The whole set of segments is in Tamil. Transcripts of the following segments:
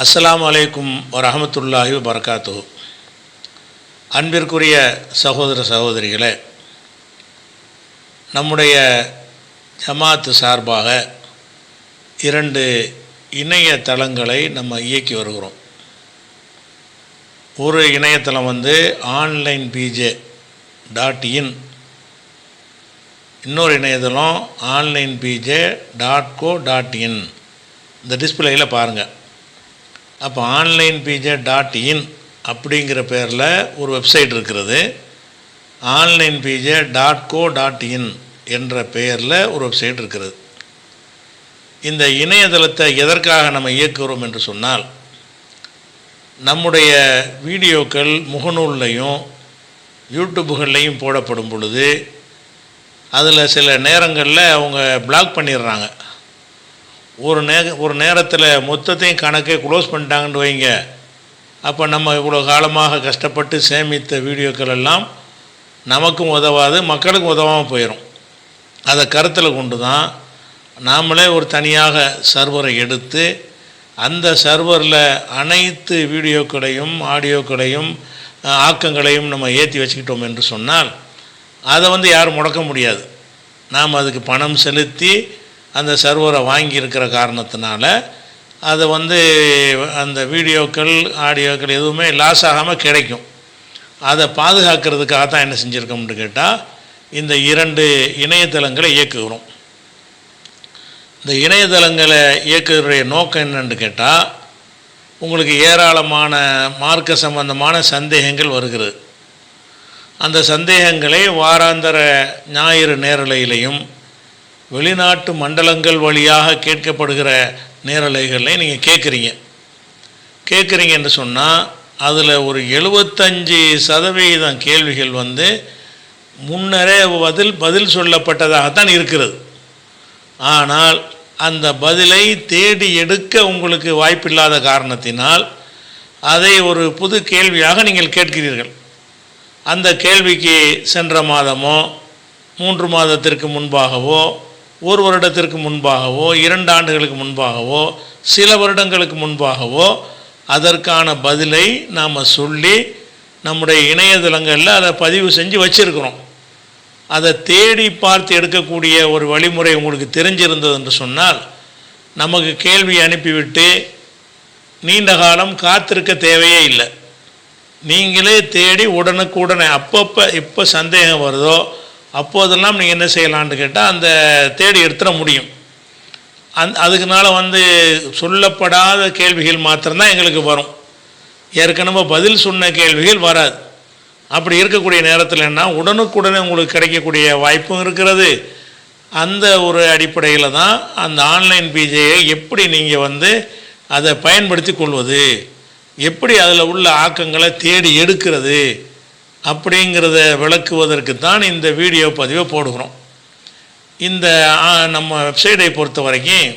அஸ்ஸலாமு அலைக்கும் வரஹமத்துல்லாஹி வபரகாத்துஹு. அன்பிற்குரிய சகோதர சகோதரிகளே, நம்முடைய ஜமாத்து சார்பாக 2 இணையதளங்களை நம்ம இயக்கி வருகிறோம். ஒரு இணையதளம் onlinepj.in, இன்னொரு இணையதளம் onlinepj.co.in. இந்த டிஸ்பிளேயில் பாருங்கள். அப்போ onlinepj.in அப்படிங்கிற பேரில் ஒரு வெப்சைட் இருக்கிறது, onlinepj.co.in என்ற பெயரில் ஒரு வெப்சைட் இருக்கிறது. இந்த இணையதளத்தை எதற்காக நம்ம இயக்குகிறோம் என்று சொன்னால், நம்முடைய வீடியோக்கள் முகநூல்லையும் யூடியூப்புகள்லையும் போடப்படும் பொழுது அதில் சில நேரங்களில் அவங்க பிளாக் பண்ணிடுறாங்க. ஒரு நேரத்தில் மொத்தத்தையும் கணக்கே க்ளோஸ் பண்ணிட்டாங்கன்னு வைங்க. அப்போ நம்ம இவ்வளோ காலமாக கஷ்டப்பட்டு சேமித்த வீடியோக்கள் எல்லாம் நமக்கும் உதவாது, மக்களுக்கும் உதவாமல் போயிடும். அதை கருத்தில் கொண்டு தான் நாமளே ஒரு தனியாக சர்வரை எடுத்து அந்த சர்வரில் அனைத்து வீடியோக்களையும் ஆடியோக்களையும் ஆக்கங்களையும் நம்ம ஏற்றி வச்சுக்கிட்டோம் என்று சொன்னால் அதை யாரும் முடக்க முடியாது. நாம் அதுக்கு பணம் செலுத்தி அந்த சர்வரை வாங்கியிருக்கிற காரணத்தினால அதை அந்த வீடியோக்கள் ஆடியோக்கள் எதுவுமே லாஸ் ஆகாமல் கிடைக்கும். அதை பாதுகாக்கிறதுக்காக தான் என்ன செஞ்சுருக்கோம்னு கேட்டால் இந்த 2 இணையதளங்களை இயக்குகிறோம். இந்த இணையதளங்களை இயக்குகிற நோக்கம் என்னென்னு கேட்டால், உங்களுக்கு ஏராளமான மார்க்க சம்பந்தமான சந்தேகங்கள் வருகிறது. அந்த சந்தேகங்களை வாராந்தர ஞாயிறு நேரலையிலையும் வெளிநாட்டு மண்டலங்கள் வழியாக கேட்கப்படுகிற நேரலைகளையும் நீங்கள் கேட்குறீங்க என்று சொன்னால் அதில் ஒரு 75% கேள்விகள் முன்னரே பதில் சொல்லப்பட்டதாகத்தான் இருக்கிறது. ஆனால் அந்த பதிலை தேடி எடுக்க உங்களுக்கு வாய்ப்பில்லாத காரணத்தினால் அதை ஒரு புது கேள்வியாக நீங்கள் கேட்கிறீர்கள். அந்த கேள்விக்கு சென்ற மாதமோ 3 மாதத்திற்கு முன்பாகவோ 1 வருடத்திற்கு முன்பாகவோ 2 ஆண்டுகளுக்கு முன்பாகவோ சில வருடங்களுக்கு முன்பாகவோ அதற்கான பதிலை நாம் சொல்லி நம்முடைய இணையதளங்களில் அதை பதிவு செஞ்சு வச்சுருக்கிறோம். அதை தேடி பார்த்து எடுக்கக்கூடிய ஒரு வழிமுறை உங்களுக்கு தெரிஞ்சிருந்தது என்று சொன்னால், நமக்கு கேள்வி அனுப்பிவிட்டு நீண்ட காலம் காத்திருக்க தேவையே இல்லை. நீங்களே தேடி உடனுக்குடனே எப்போ சந்தேகம் வருதோ அப்போதெல்லாம் நீங்கள் என்ன செய்யலான்னு கேட்டால் அந்த தேடி எடுத்துட முடியும். அதுக்குனால சொல்லப்படாத கேள்விகள் மாத்திரம்தான் எங்களுக்கு வரும். ஏற்கனவே பதில் சொன்ன கேள்விகள் வராது. அப்படி இருக்கக்கூடிய நேரத்தில் என்ன, உடனுக்குடனே உங்களுக்கு கிடைக்கக்கூடிய வாய்ப்பும் இருக்கிறது. அந்த ஒரு அடிப்படையில் தான் அந்த ஆன்லைன் பிஜேயை எப்படி நீங்கள் அதை பயன்படுத்தி கொள்வது, எப்படி அதில் உள்ள ஆக்கங்களை தேடி எடுக்கிறது அப்படிங்கிறத விளக்குவதற்கு தான் இந்த வீடியோ பதிவை போடுகிறோம். இந்த நம்ம வெப்சைட்டை பொறுத்த வரைக்கும்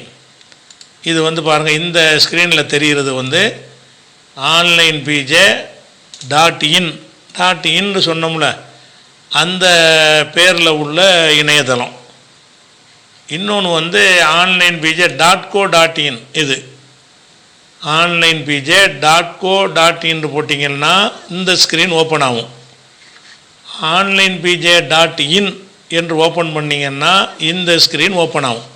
இது பாருங்கள், இந்த ஸ்க்ரீனில் தெரிகிறது onlinepj.in சொன்னோம்ல, அந்த பேரில் உள்ள இணையதளம். இன்னொன்று onlinepj.co.in. இது onlinepj.co.in போட்டிங்கன்னா இந்த ஸ்க்ரீன் ஓப்பன் ஆகும். onlinepj.in என்று ஓப்பன் பண்ணிங்கன்னா இந்த ஸ்க்ரீன் ஓப்பன் ஆகும்.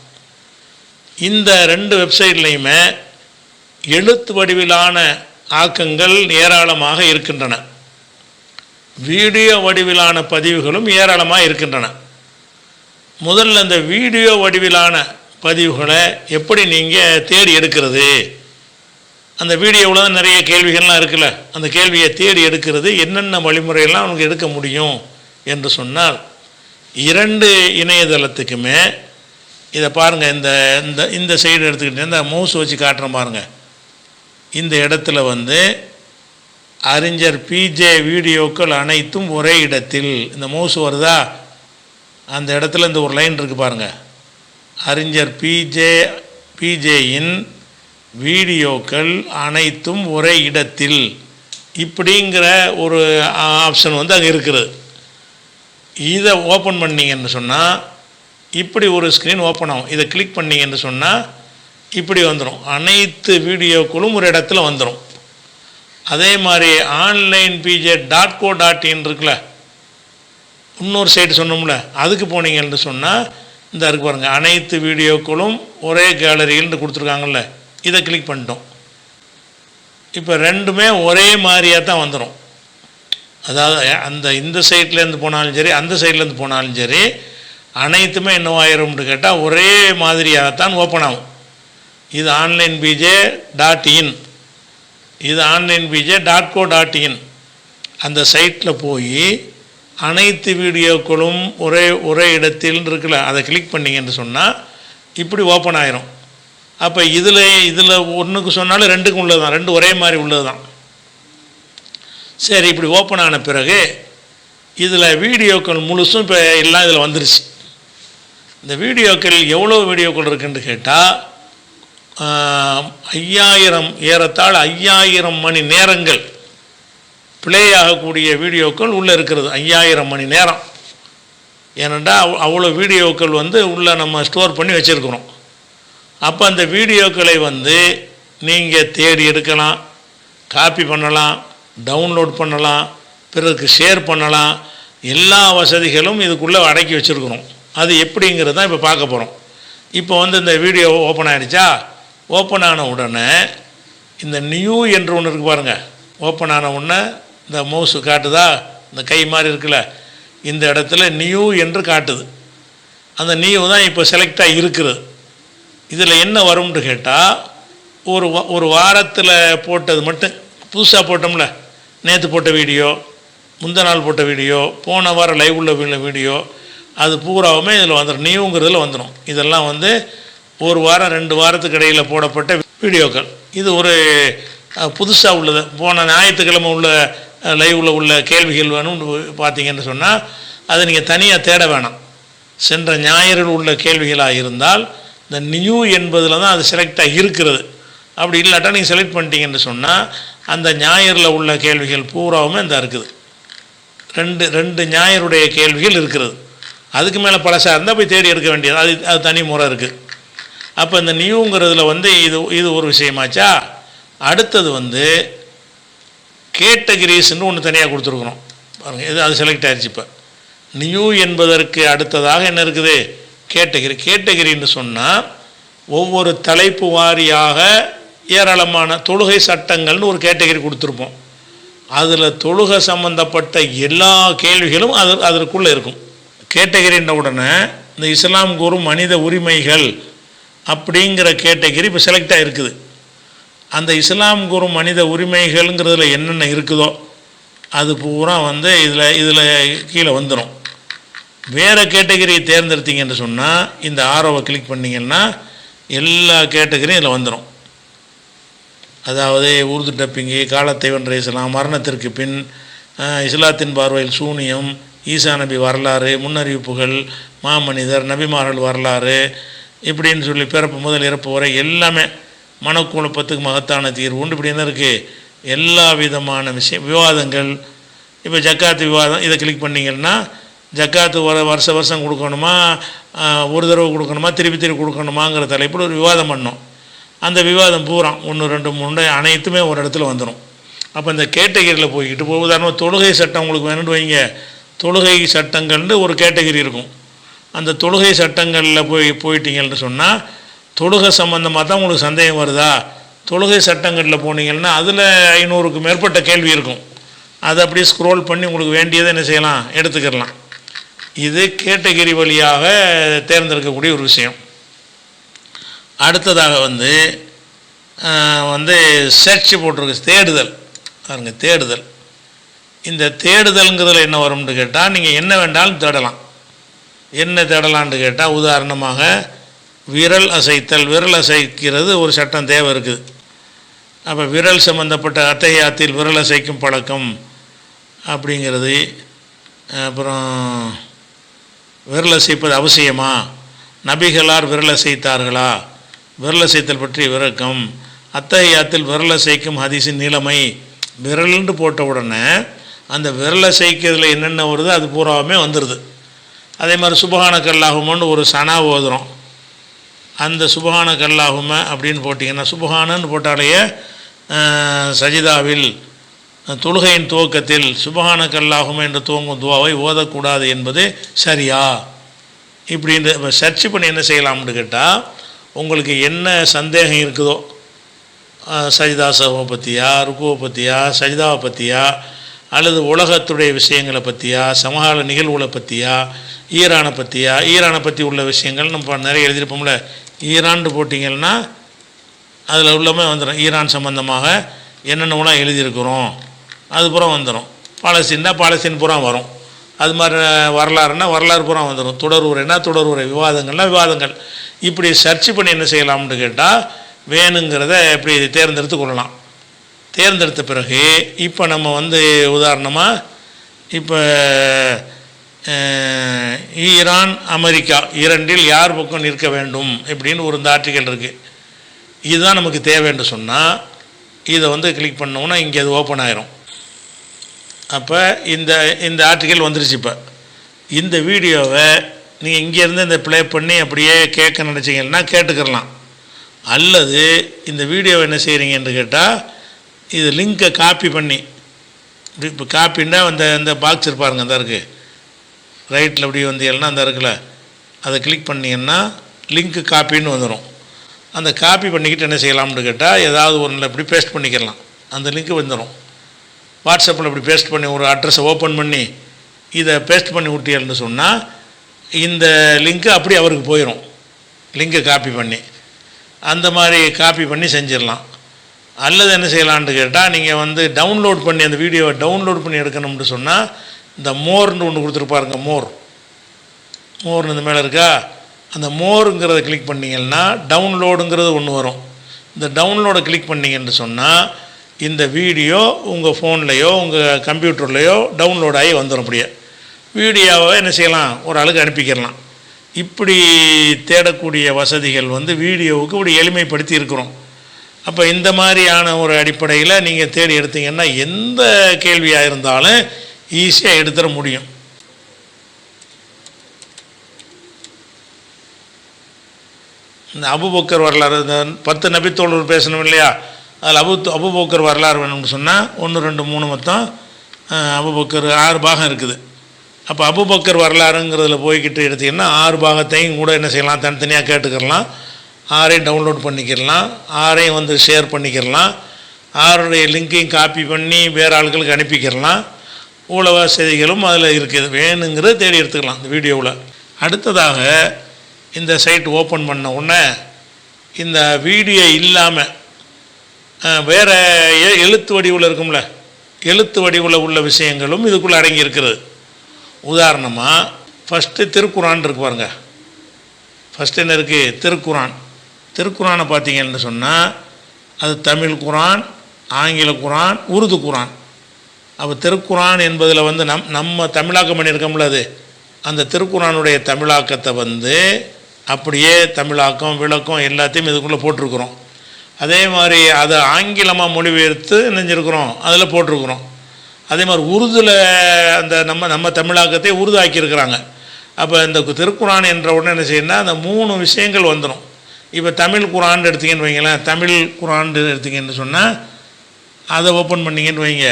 இந்த 2 வெப்சைட்லையுமே எழுத்து வடிவிலான ஆக்கங்கள் ஏராளமாக இருக்கின்றன, வீடியோ வடிவிலான பதிவுகளும் ஏராளமாக இருக்கின்றன. முதல்ல இந்த வீடியோ வடிவிலான பதிவுகளை எப்படி நீங்கள் தேடி எடுக்கிறது, அந்த வீடியோவில் தான் நிறைய கேள்விகள்லாம் இருக்குல்ல, அந்த கேள்வியை தேடி எடுக்கிறது என்னென்ன வழிமுறையெல்லாம் அவங்க எடுக்க முடியும் என்று சொன்னால், 2 இணையதளத்துக்குமே இதை பாருங்கள். இந்த சைடு எடுத்துக்கிட்டேன், இந்த மவுஸ் வச்சு காட்டுறேன் பாருங்கள். இந்த இடத்துல அறிஞர் பிஜே வீடியோக்கள் அனைத்தும் ஒரே இடத்தில், இந்த மவுஸ் வருதா, அந்த இடத்துல இந்த ஒரு லைன் இருக்குது பாருங்கள், அறிஞர் பிஜேயின் வீடியோக்கள் அனைத்தும் ஒரே இடத்தில் இப்படிங்கிற ஒரு ஆப்ஷன் அங்கே இருக்கிறது. இதை ஓப்பன் பண்ணிங்கன்னு சொன்னால் இப்படி ஒரு ஸ்க்ரீன் ஓப்பன் ஆகும். இதை கிளிக் பண்ணிங்கன்னு சொன்னால் இப்படி வந்துடும். அனைத்து வீடியோக்களும் ஒரு இடத்துல வந்துடும். அதே மாதிரி ஆன்லைன் pj.co.in இருக்குல்ல, இன்னொரு சைட்டு சொன்னோம்ல, அதுக்கு போனீங்கன்னு சொன்னால் இந்த இருக்கு பாருங்கள், அனைத்து வீடியோக்களும் ஒரே கேலரின்னு கொடுத்துருக்காங்கல்ல, இதை கிளிக் பண்ணிட்டோம். இப்போ ரெண்டுமே ஒரே மாதிரியாக தான் வந்துடும். அதாவது இந்த சைட்லேருந்து போனாலும் சரி, அந்த சைட்லேருந்து போனாலும் சரி, அனைத்துமே என்னவாயிரும்னு கேட்டால் ஒரே மாதிரியாகத்தான் ஓப்பன் ஆகும். இது ஆன்லைன் pj.in, இது ஆன்லைன் pj.co.in. அந்த சைட்டில் போய் அனைத்து வீடியோக்களும் ஒரே இடத்தில் இருக்குல்ல, அதை கிளிக் பண்ணிங்கன்னு சொன்னால் இப்படி ஓப்பன் ஆயிரும். அப்போ இதில் ஒன்றுக்கு சொன்னாலும் ரெண்டுக்கும் உள்ளது தான், ரெண்டு ஒரே மாதிரி உள்ளது தான். சரி, இப்படி ஓப்பன் ஆன பிறகு இதில் வீடியோக்கள் முழுசும் இப்போ எல்லாம் இதில் வந்துருச்சு. இந்த வீடியோக்கள் எவ்வளோ வீடியோக்கள் இருக்குன்னு கேட்டால் 5000, ஏறத்தாழ 5000 மணி நேரங்கள் ப்ளே ஆகக்கூடிய வீடியோக்கள் உள்ளே இருக்கிறது. 5000 மணி நேரம். ஏனென்றால் அவ்வளோ வீடியோக்கள் உள்ளே நம்ம ஸ்டோர் பண்ணி வச்சுருக்கிறோம். அப்போ அந்த வீடியோக்களை நீங்கள் தேடி எடுக்கலாம், காப்பி பண்ணலாம், டவுன்லோட் பண்ணலாம், பிறருக்கு ஷேர் பண்ணலாம். எல்லா வசதிகளும் இதுக்குள்ளே அடக்கி வச்சுருக்கிறோம். அது எப்படிங்கிறது தான் இப்போ பார்க்க போகிறோம். இப்போ இந்த வீடியோ ஓப்பன் ஆகிடுச்சா? ஓப்பன் ஆன உடனே இந்த நியூ என்று ஒன்று இருக்குது பாருங்கள். ஓப்பன் ஆன உடனே இந்த மவுஸு காட்டுதா, இந்த கை மாதிரி இருக்குல்ல, இந்த இடத்துல நியூ என்று காட்டுது. அந்த நியூ தான் இப்போ செலக்டாக இருக்கிறது. இதில் என்ன வரும்னு கேட்டால், ஒரு வாரத்தில் போட்டது மட்டும் புதுசாக போட்டோம்ல, நேற்று போட்ட வீடியோ, முந்த நாள் போட்ட வீடியோ, போன வாரம் லைவ் உள்ள வீடியோ, அது பூராவுமே இதில் வந்துடும். நியூங்கிறதுல வந்துடும். இதெல்லாம் ஒரு வாரம் 2 வாரத்துக்கு இடையில் போடப்பட்ட வீடியோக்கள். இது ஒரு புதுசாக உள்ளது. போன ஞாயிற்றுக்கிழமை உள்ள லைவில் உள்ள கேள்விகள் வேணும்னு பார்த்தீங்கன்னு சொன்னால் அதை நீங்கள் தனியாக தேட வேணாம். சென்ற ஞாயிறில் உள்ள கேள்விகளாக இருந்தால் இந்த நியூ என்பதில் தான் அது செலக்டாக இருக்கிறது. அப்படி இல்லாட்டா நீங்கள் செலக்ட் பண்ணிட்டீங்கன்னு சொன்னால் அந்த ஞாயிறில் உள்ள கேள்விகள் பூராவுமே இந்த இருக்குது. ரெண்டு ஞாயிறுடைய கேள்விகள் இருக்கிறது. அதுக்கு மேலே பழசாக இருந்தால் போய் தேடி எடுக்க வேண்டியது, அது தனி முறை இருக்குது. அப்போ இந்த நியூங்கிறதுல இது ஒரு விஷயமாச்சா. அடுத்தது கேட்டகிரிஸ்ன்னு ஒன்று தனியாக கொடுத்துருக்குறோம் பாருங்கள். அது செலக்ட் ஆகிடுச்சு. இப்போ நியூ என்பதற்கு அடுத்ததாக என்ன இருக்குது? கேட்டகிரின்னு சொன்னால் ஒவ்வொரு தலைப்பு வாரியாக ஏராளமான தொழுகை சட்டங்கள்னு ஒரு கேட்டகிரி கொடுத்துருப்போம். அதில் தொழுகை சம்பந்தப்பட்ட எல்லா கேள்விகளும் அதற்குள்ளே இருக்கும். கேட்டகிரின்ற உடனே இந்த இஸ்லாம் கூறும் மனித உரிமைகள் அப்படிங்கிற கேட்டகிரி இப்போ செலக்டாக இருக்குது. அந்த இஸ்லாம் கூறும் மனித உரிமைகள்ங்கிறதுல என்னென்ன இருக்குதோ அது பூரா இதில் கீழே வந்துடும். வேறு கேட்டகிரியை தேர்ந்தெடுத்தீங்கன்னு சொன்னால் இந்த ஆரோவை கிளிக் பண்ணிங்கன்னா எல்லா கேட்டகரியும் இதில் வந்துடும். அதாவது உருது டப்பிங்கு, காலத்தை வென்ற இஸ்லாம், மரணத்திற்கு பின், இஸ்லாத்தின் பார்வையில் சூனியம், ஈசா நபி வரலாறு, முன்னறிவிப்புகள், மாமனிதர், நபிமார்கள் வரலாறு, இப்படின்னு சொல்லி பிறப்பு முதல் இறப்பு வரை எல்லாமே, மனக்குழப்பத்துக்கு மகத்தான தீர்வு உண்டு, இப்படி என்ன இருக்குது, எல்லா விதமான விவாதங்கள். இப்போ ஜக்காத்து விவாதம், இதை கிளிக் பண்ணிங்கன்னா ஜக்காத்து வருஷம் கொடுக்கணுமா, ஒரு தடவை கொடுக்கணுமா, திருப்பி கொடுக்கணுமாங்கிற தலைப்பில் ஒரு விவாதம் பண்ணோம். அந்த விவாதம் பூரா 1, 2, 3 அனைத்துமே ஒரு இடத்துல வந்துடும். அப்போ இந்த கேட்டகிரியில் போய்கிட்டு உதாரணமாக தொழுகை சட்டம் உங்களுக்கு வேணும்னு வைங்க, தொழுகை சட்டங்கள்னு ஒரு கேட்டகிரி இருக்கும். அந்த தொழுகை சட்டங்களில் போயிட்டீங்கன்னு சொன்னால் தொழுகை சம்பந்தமாக தான் உங்களுக்கு சந்தேகம் வருதா, தொழுகை சட்டங்களில் போனீங்கன்னா அதில் 500க்கு மேற்பட்ட கேள்வி இருக்கும். அதை அப்படியே ஸ்க்ரோல் பண்ணி உங்களுக்கு வேண்டியதை என்ன செய்யலாம், எடுத்துக்கிடலாம். இது கேட்டகிரி வழியாக தேர்ந்தெடுக்கக்கூடிய ஒரு விஷயம். அடுத்ததாக சர்ச் போட்டிருக்கு, தேடுதல் பாருங்க. தேடுதல், இந்த தேடுதல்ங்கிறதுல என்ன வரும்னு கேட்டால் நீங்கள் என்ன வேண்டாலும் தேடலாம். என்ன தேடலான்னு கேட்டால் உதாரணமாக விரல் அசைத்தல், விரல் அசைக்கிறது ஒரு சட்டம் தேவை இருக்குது. அப்போ விரல் சம்பந்தப்பட்ட அத்தையாத்தில் விரல் அசைக்கும் பழக்கம் அப்படிங்கிறது, அப்புறம் விரல் அசைப்பது அவசியமா, நபிகளார் விரல் அசைத்தார்களா, விரல் அசைத்தல் பற்றி விளக்கம், அத்தையாத்தில் விரல் அசைக்கும் ஹதீஸின் நிலைமை, விரல்னு போட்ட உடனே அந்த விரல் அசைக்கிறதுல என்னென்ன வருதோ அது பூராவுமே வந்துடுது. அதே மாதிரி சுபஹானக அல்லாஹும்மன்னு ஒரு சனா ஓதுறோம், அந்த சுபஹானக அல்லாஹும்ம அப்படின்னு போட்டிங்கன்னா, சுபஹானன்னு போட்டாலேயே சஜிதாவில் தொழுகையின் துவக்கத்தில் சுபஹானக அல்லாஹும்ம என்று துவங்கும் துவாவை ஓதக்கூடாது என்பது சரியா? இப்படின்ற சர்ச் பண்ணி என்ன செய்யலாம்னு கேட்டால், உங்களுக்கு என்ன சந்தேகம் இருக்குதோ, சஜிதா சஹவை பற்றியா, ருக்குவை பற்றியா, சஜிதாவை பற்றியா, அல்லது உலகத்துடைய விஷயங்களை பற்றியா, சமகால நிகழ்வுகளை பற்றியா, ஈரானை பற்றியா, ஈரானை பற்றி உள்ள விஷயங்கள் நம்ம நிறைய எழுதியிருப்போம்ல. ஈரான்னு போட்டிங்கன்னா அதில் உள்ளமே வந்துடும். ஈரான் சம்பந்தமாக என்னென்னலாம் எழுதியிருக்கிறோம் அது பூரா வந்துடும். பாலஸ்தீன்னா பாலஸ்தீன் பூரா வரும். அது மாதிரி வரலாறுனா வரலாறு பூரா வந்துடும். தொடர்வுரைனா தொடர்வுரை, விவாதங்கள்னால் விவாதங்கள். இப்படி சர்ச் பண்ணி என்ன செய்யலாம்னு கேட்டால், வேணுங்கிறத எப்படி தேர்ந்தெடுத்து கொள்ளலாம். தேர்ந்தெடுத்த பிறகு இப்போ நம்ம உதாரணமாக இப்போ ஈரான் அமெரிக்கா இரண்டில் யார் பக்கம் நிற்க வேண்டும் இப்படின்னு ஒரு இந்த ஆர்டிக்கல் இருக்குது. இதுதான் நமக்கு தேவைன்னு சொன்னால் இதை கிளிக் பண்ணோம்னா இங்கே அது ஓப்பன் ஆயிரும். அப்போ இந்த ஆர்டிக்கல் வந்துருச்சு. இப்போ இந்த வீடியோவை நீங்கள் இங்கேருந்து இந்த ப்ளே பண்ணி அப்படியே கேட்க நினச்சிங்கன்னா கேட்டுக்கிறலாம். அல்லது இந்த வீடியோவை என்ன செய்கிறீங்கன்னு கேட்டால், இது லிங்கை காப்பி பண்ணி, இப்போ காப்பின்னா இந்த பாக்ஸ் இருப்பாருங்க, அந்த இருக்குது ரைட்டில் அப்படி வந்தீங்கன்னா அந்த இருக்குல்ல, அதை கிளிக் பண்ணிங்கன்னா லிங்க்கு காப்பின்னு வந்துடும். அந்த காப்பி பண்ணிக்கிட்டு என்ன செய்யலாம்னு கேட்டால், ஏதாவது ஒன்றில் இப்படி பேஸ்ட் பண்ணிக்கலாம். அந்த லிங்க்கு வந்துடும். வாட்ஸ்அப்பில் இப்படி பேஸ்ட் பண்ணி ஒரு அட்ரஸை ஓப்பன் பண்ணி இதை பேஸ்ட் பண்ணி விட்டீங்கன்னு சொன்னால் இந்த லிங்க்கு அப்படி அவருக்கு போயிடும். லிங்கை காப்பி பண்ணி அந்த மாதிரி காப்பி பண்ணி செஞ்சிடலாம். அல்லது என்ன செய்யலான்னு கேட்டால், நீங்கள் டவுன்லோட் பண்ணி அந்த வீடியோவை டவுன்லோட் பண்ணி எடுக்கணும்னு சொன்னால், இந்த மோர்னு ஒன்று கொடுத்துருப்பாருங்க. மோர்னு இந்த மேலே இருக்கா, அந்த மோருங்கிறத கிளிக் பண்ணிங்கன்னா டவுன்லோடுங்கிறது ஒன்று வரும். இந்த டவுன்லோடை கிளிக் பண்ணிங்கன்னு சொன்னால் இந்த வீடியோ உங்கள் ஃபோன்லேயோ உங்கள் கம்ப்யூட்டர்லேயோ டவுன்லோட் ஆகி வந்துடும். அப்படியே வீடியோவை என்ன செய்யலாம், ஒரு ஆளுக்கு அனுப்பிக்கிறலாம். இப்படி தேடக்கூடிய வசதிகள் வீடியோவுக்கு இப்படி எளிமைப்படுத்தி இருக்கிறோம். அப்போ இந்த மாதிரியான ஒரு அடிப்படையில் நீங்கள் தேடி எடுத்தீங்கன்னா எந்த கேள்வியாக இருந்தாலும் ஈஸியாக எடுத்துட முடியும். இந்த அபூபக்கர் வரலாறு, இந்த 10 நபித்தோழர் பேசணும் இல்லையா, அதில் அபூபக்கர் வரலாறு வேணும்னு சொன்னால் 1 2 3 மொத்தம் அபூபக்கர் 6 பாகம் இருக்குது. அப்போ அபூபக்கர் வரலாறுங்கிறதுல போய்கிட்டு எடுத்திங்கன்னா 6 பாகத்தையும் கூட என்ன செய்யலாம், தனித்தனியாக கேட்டுக்கிறலாம். 6ஐயும் டவுன்லோட் பண்ணிக்கிறலாம், 6ஐயும் ஷேர் பண்ணிக்கிறலாம், 6உடைய லிங்கையும் காப்பி பண்ணி வேறு ஆட்களுக்கு அனுப்பிக்கிறலாம். உலக செய்திகளும் அதில் இருக்குது. வேணுங்கிறது தேடி எடுத்துக்கலாம் இந்த வீடியோவில். அடுத்ததாக இந்த சைட் ஓப்பன் பண்ண உடனே இந்த வீடியோ இல்லாமல் வேறு எழுத்து வடிவில் இருக்கும்ல, எழுத்து வடிவில் உள்ள விஷயங்களும் இதுக்குள்ளே அடங்கி இருக்கிறது. உதாரணமாக ஃபஸ்ட்டு திருக்குரான் இருக்கு பாருங்க. ஃபஸ்ட்டு என்ன இருக்குது, திருக்குரான். திருக்குரானை பார்த்தீங்கன்னு சொன்னால் அது தமிழ் குரான், ஆங்கில குரான், உருது குரான். அப்போ திருக்குரான் என்பதில் நம்ம தமிழாக்கம் பண்ணியிருக்கோம்ல, அது அந்த திருக்குரானுடைய தமிழாக்கத்தை அப்படியே தமிழாக்கம் விளக்கம் எல்லாத்தையும் இதுக்குள்ளே போட்டிருக்கிறோம். அதே மாதிரி அதை ஆங்கிலமாக மொழிபெயர்த்து நினைஞ்சிருக்கிறோம், அதில் போட்டிருக்கிறோம். அதே மாதிரி உருதுல அந்த நம்ம தமிழாக்கத்தை உருது ஆக்கியிருக்கிறாங்க. அப்போ இந்த திருக்குரான் என்ற உடனே என்ன செய்யணும்னா அந்த 3 விஷயங்கள் வந்துடும். இப்போ தமிழ் குரான் எடுத்திங்கன்னு வைங்களேன், தமிழ் குரான் எடுத்திங்கன்னு சொன்னால் அதை ஓப்பன் பண்ணிங்கன்னு வைங்க,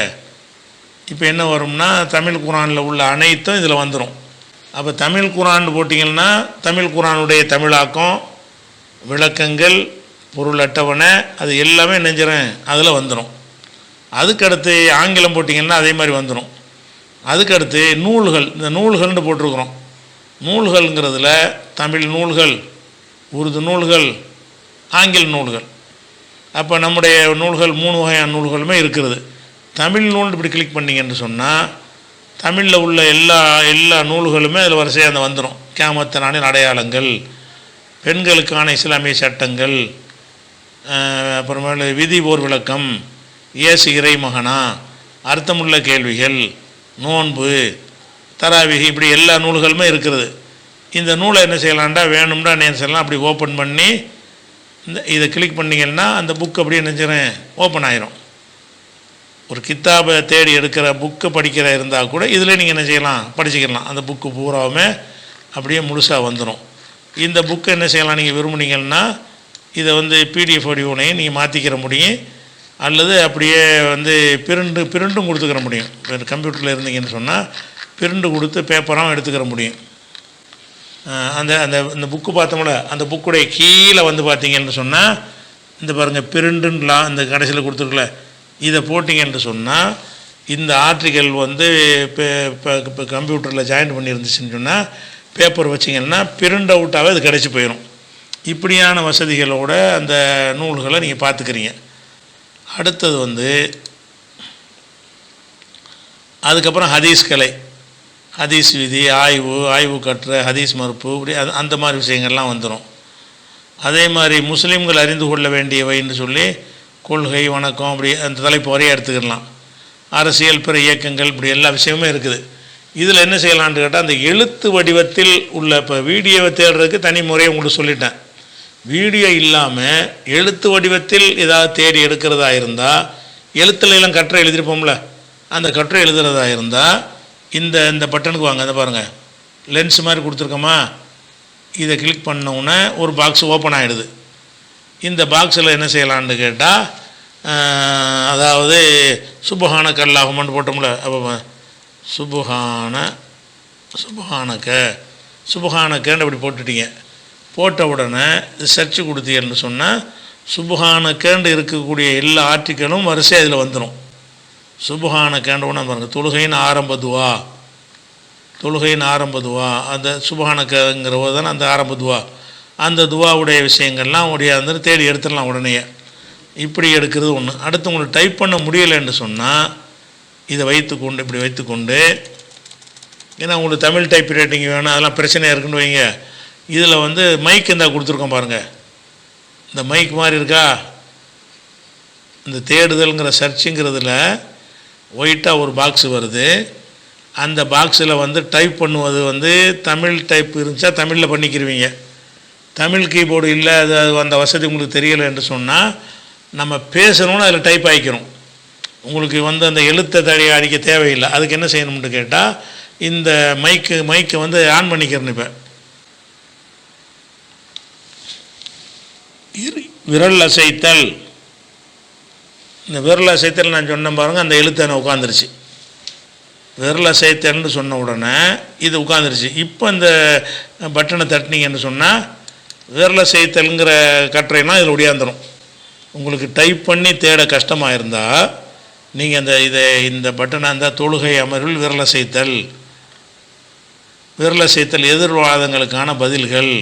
இப்போ என்ன வரும்னா தமிழ் குரானில் உள்ள அனைத்தும் இதில் வந்துடும். அப்போ தமிழ் குரான் போட்டிங்கன்னா தமிழ் குரானுடைய தமிழாக்கம், விளக்கங்கள், பொருள் அட்டவணை, அது எல்லாமே நெஞ்சிறேன் அதில் வந்துடும். அதுக்கடுத்து ஆங்கிலம் போட்டிங்கன்னா அதே மாதிரி வந்துடும். அதுக்கடுத்து நூல்கள், இந்த நூல்கள்னு போட்டிருக்கிறோம். நூல்கள்ங்கிறதுல தமிழ் நூல்கள், உருது நூல்கள், ஆங்கில நூல்கள். அப்போ நம்முடைய நூல்கள் 3 வகையான நூல்களுமே இருக்கிறது. தமிழ் நூல் இப்படி கிளிக் பண்ணிங்கன்னு சொன்னால் தமிழில் உள்ள எல்லா நூல்களுமே அதில் வரிசையாக வந்துடும். கியாமத் நாளின் அடையாளங்கள், பெண்களுக்கான இஸ்லாமிய சட்டங்கள், அப்புறமேல விதி போர் விளக்கம், இயேசு இறை மகனா, அர்த்தமுள்ள கேள்விகள், நோன்பு, தராவிகி, இப்படி எல்லா நூல்களுமே இருக்கிறது. இந்த நூலை என்ன செய்யலாம்டா, வேணும்டா என்ன செய்யலாம், அப்படி ஓப்பன் பண்ணி இதை கிளிக் பண்ணிங்கன்னா அந்த புக் அப்படியே நினைச்சிறேன் ஓப்பன் ஆயிரும். ஒரு கித்தாபை தேடி எடுக்கிற புக்கை படிக்கிற இருந்தால் கூட இதில் நீங்கள் என்ன செய்யலாம், படிச்சுக்கலாம். அந்த புக்கு பூராவுமே அப்படியே முழுசாக வந்துடும். இந்த புக்கை என்ன செய்யலாம், நீங்கள் விரும்புனீங்கன்னா இதை வந்து பிடிஎஃப் வடிவனையும் நீங்கள் மாற்றிக்கிற முடியும், அல்லது அப்படியே வந்து பிரிண்டும் கொடுத்துக்கிற முடியும். கம்ப்யூட்டரில் இருந்தீங்கன்னு சொன்னால் பிரிண்டு கொடுத்து பேப்பராகவும் எடுத்துக்கிற முடியும். அந்த அந்த இந்த புக்கு பார்த்தோம்ல, அந்த புக்குடைய கீழே வந்து பார்த்தீங்கன்னு சொன்னால் இந்த பாருங்கள் பிரிண்டுலாம் இந்த கடைசியில் கொடுத்துருக்கல, இதை போட்டிங்கன்னு சொன்னால் இந்த ஆர்டிக்கல் வந்து இப்போ கம்ப்யூட்டரில் ஜாயின் பண்ணியிருந்துச்சுன்னு சொன்னால் பேப்பர் வச்சிங்கன்னா பிரிண்ட் அவுட்டாகவே அது கிடச்சி போயிடும். இப்படியான வசதிகளோட அந்த நூல்களை நீங்கள் பார்த்துக்கிறீங்க. அடுத்தது வந்து அதுக்கப்புறம் ஹதீஸ் கலை, ஹதீஸ் விதி, ஆய்வு கட்டுரை, ஹதீஸ் மறுப்பு, இப்படி அந்த மாதிரி விஷயங்கள்லாம் வந்துடும். அதே மாதிரி முஸ்லீம்கள் அறிந்து கொள்ள வேண்டியவைன்னு சொல்லி கொள்கை, வணக்கம், அப்படி அந்த தலைப்பு வரையே எடுத்துக்கிடலாம். அரசியல், பிற இயக்கங்கள், இப்படி எல்லா விஷயமுமே இருக்குது. இதில் என்ன செய்யலான்னு கேட்டால் அந்த எழுத்து வடிவத்தில் உள்ள, இப்போ வீடியோவை தேடுறதுக்கு தனி முறையை உங்களுக்கு சொல்லிட்டேன். வீடியோ இல்லாமல் எழுத்து வடிவத்தில் ஏதாவது தேடி எடுக்கிறதா இருந்தால், எழுத்துல எல்லாம் கட்டுரை எழுதியிருப்போம்ல, அந்த கட்டுரை எழுதுறதா இருந்தால் இந்த பட்டனுக்கு வாங்க. அதை பாருங்கள், லென்ஸ் மாதிரி கொடுத்துருக்கோமா, இதை கிளிக் பண்ணோன்னே ஒரு பாக்ஸ் ஓப்பன் ஆகிடுது. இந்த பாக்ஸில் என்ன செய்யலான்னு கேட்டால், அதாவது சுபஹானக அல்லாஹும்மன்னு போட்டோம்ல, அப்போ சுபஹானக்கன்னு அப்படி போட்டுட்டீங்க. போட்ட உடனே சர்ச்சு கொடுத்தீங்கன்னு சொன்னால் சுபஹானக்கன்னு இருக்கக்கூடிய எல்லா ஆர்டிக்கலும் வரிசை அதில் வந்துடும். சுபஹானக்கன்னு ஒன்று பாருங்கள், தொழுகையின் ஆரம்ப துவா, அந்த சுபஹானக்கங்கிற போது தானே அந்த ஆரம்ப துவா, அந்த துவாவுடைய விஷயங்கள்லாம் வந்து தேடி எடுத்துடலாம் உடனே. இப்படி எடுக்கிறது ஒன்று. அடுத்து உங்களுக்கு டைப் பண்ண முடியலைன்னு சொன்னால் இதை இப்படி வைத்துக்கொண்டு, ஏன்னா உங்களுக்கு தமிழ் டைப் ரைட்டிங் வேணும், அதெல்லாம் பிரச்சனையாக இருக்குன்னு வைங்க. இதில் வந்து மைக் இருந்தால் கொடுத்துருக்கோம் பாருங்கள், இந்த மைக் மாதிரி இருக்கா, இந்த தேடுதல்ங்கிற சர்ச்சுங்கிறதுல ஒயிட்டாக ஒரு பாக்ஸ் வருது. அந்த பாக்ஸில் வந்து டைப் பண்ணுவது வந்து தமிழ் டைப் இருந்துச்சா தமிழில் பண்ணிக்கிடுவீங்க. தமிழ் கீபோர்டு இல்லை, அது அந்த வசதி உங்களுக்கு தெரியலை என்று சொன்னால் நம்ம பேசணும்னு அதில் டைப் ஆகிக்கிறோம். உங்களுக்கு வந்து அந்த எழுத்தை அடிக்க தேவையில்லை. அதுக்கு என்ன செய்யணும்னு கேட்டால் இந்த மைக்கை வந்து ஆன் பண்ணிக்கிறேன். இப்போ விரல் அசைத்தல், இந்த விரல் அசைத்தல் நான் சொன்ன பாருங்கள், அந்த எழுத்தை உட்காந்துருச்சு. விரல் அசைத்தல்னு சொன்ன உடனே இது உட்காந்துருச்சு. இப்போ இந்த பட்டனை தட்டினீங்கன்னு சொன்னால் விரல் அசைத்தல்ங்கிற கட்டுரைனா இதில் ஒடியாந்துடும். உங்களுக்கு டைப் பண்ணி தேட கஷ்டமாக இருந்தால் நீங்கள் இந்த பட்டனை அந்த தொழுகை அமர்வில் விரல் அசைத்தல் எதிர்வாதங்களுக்கான பதில்கள்,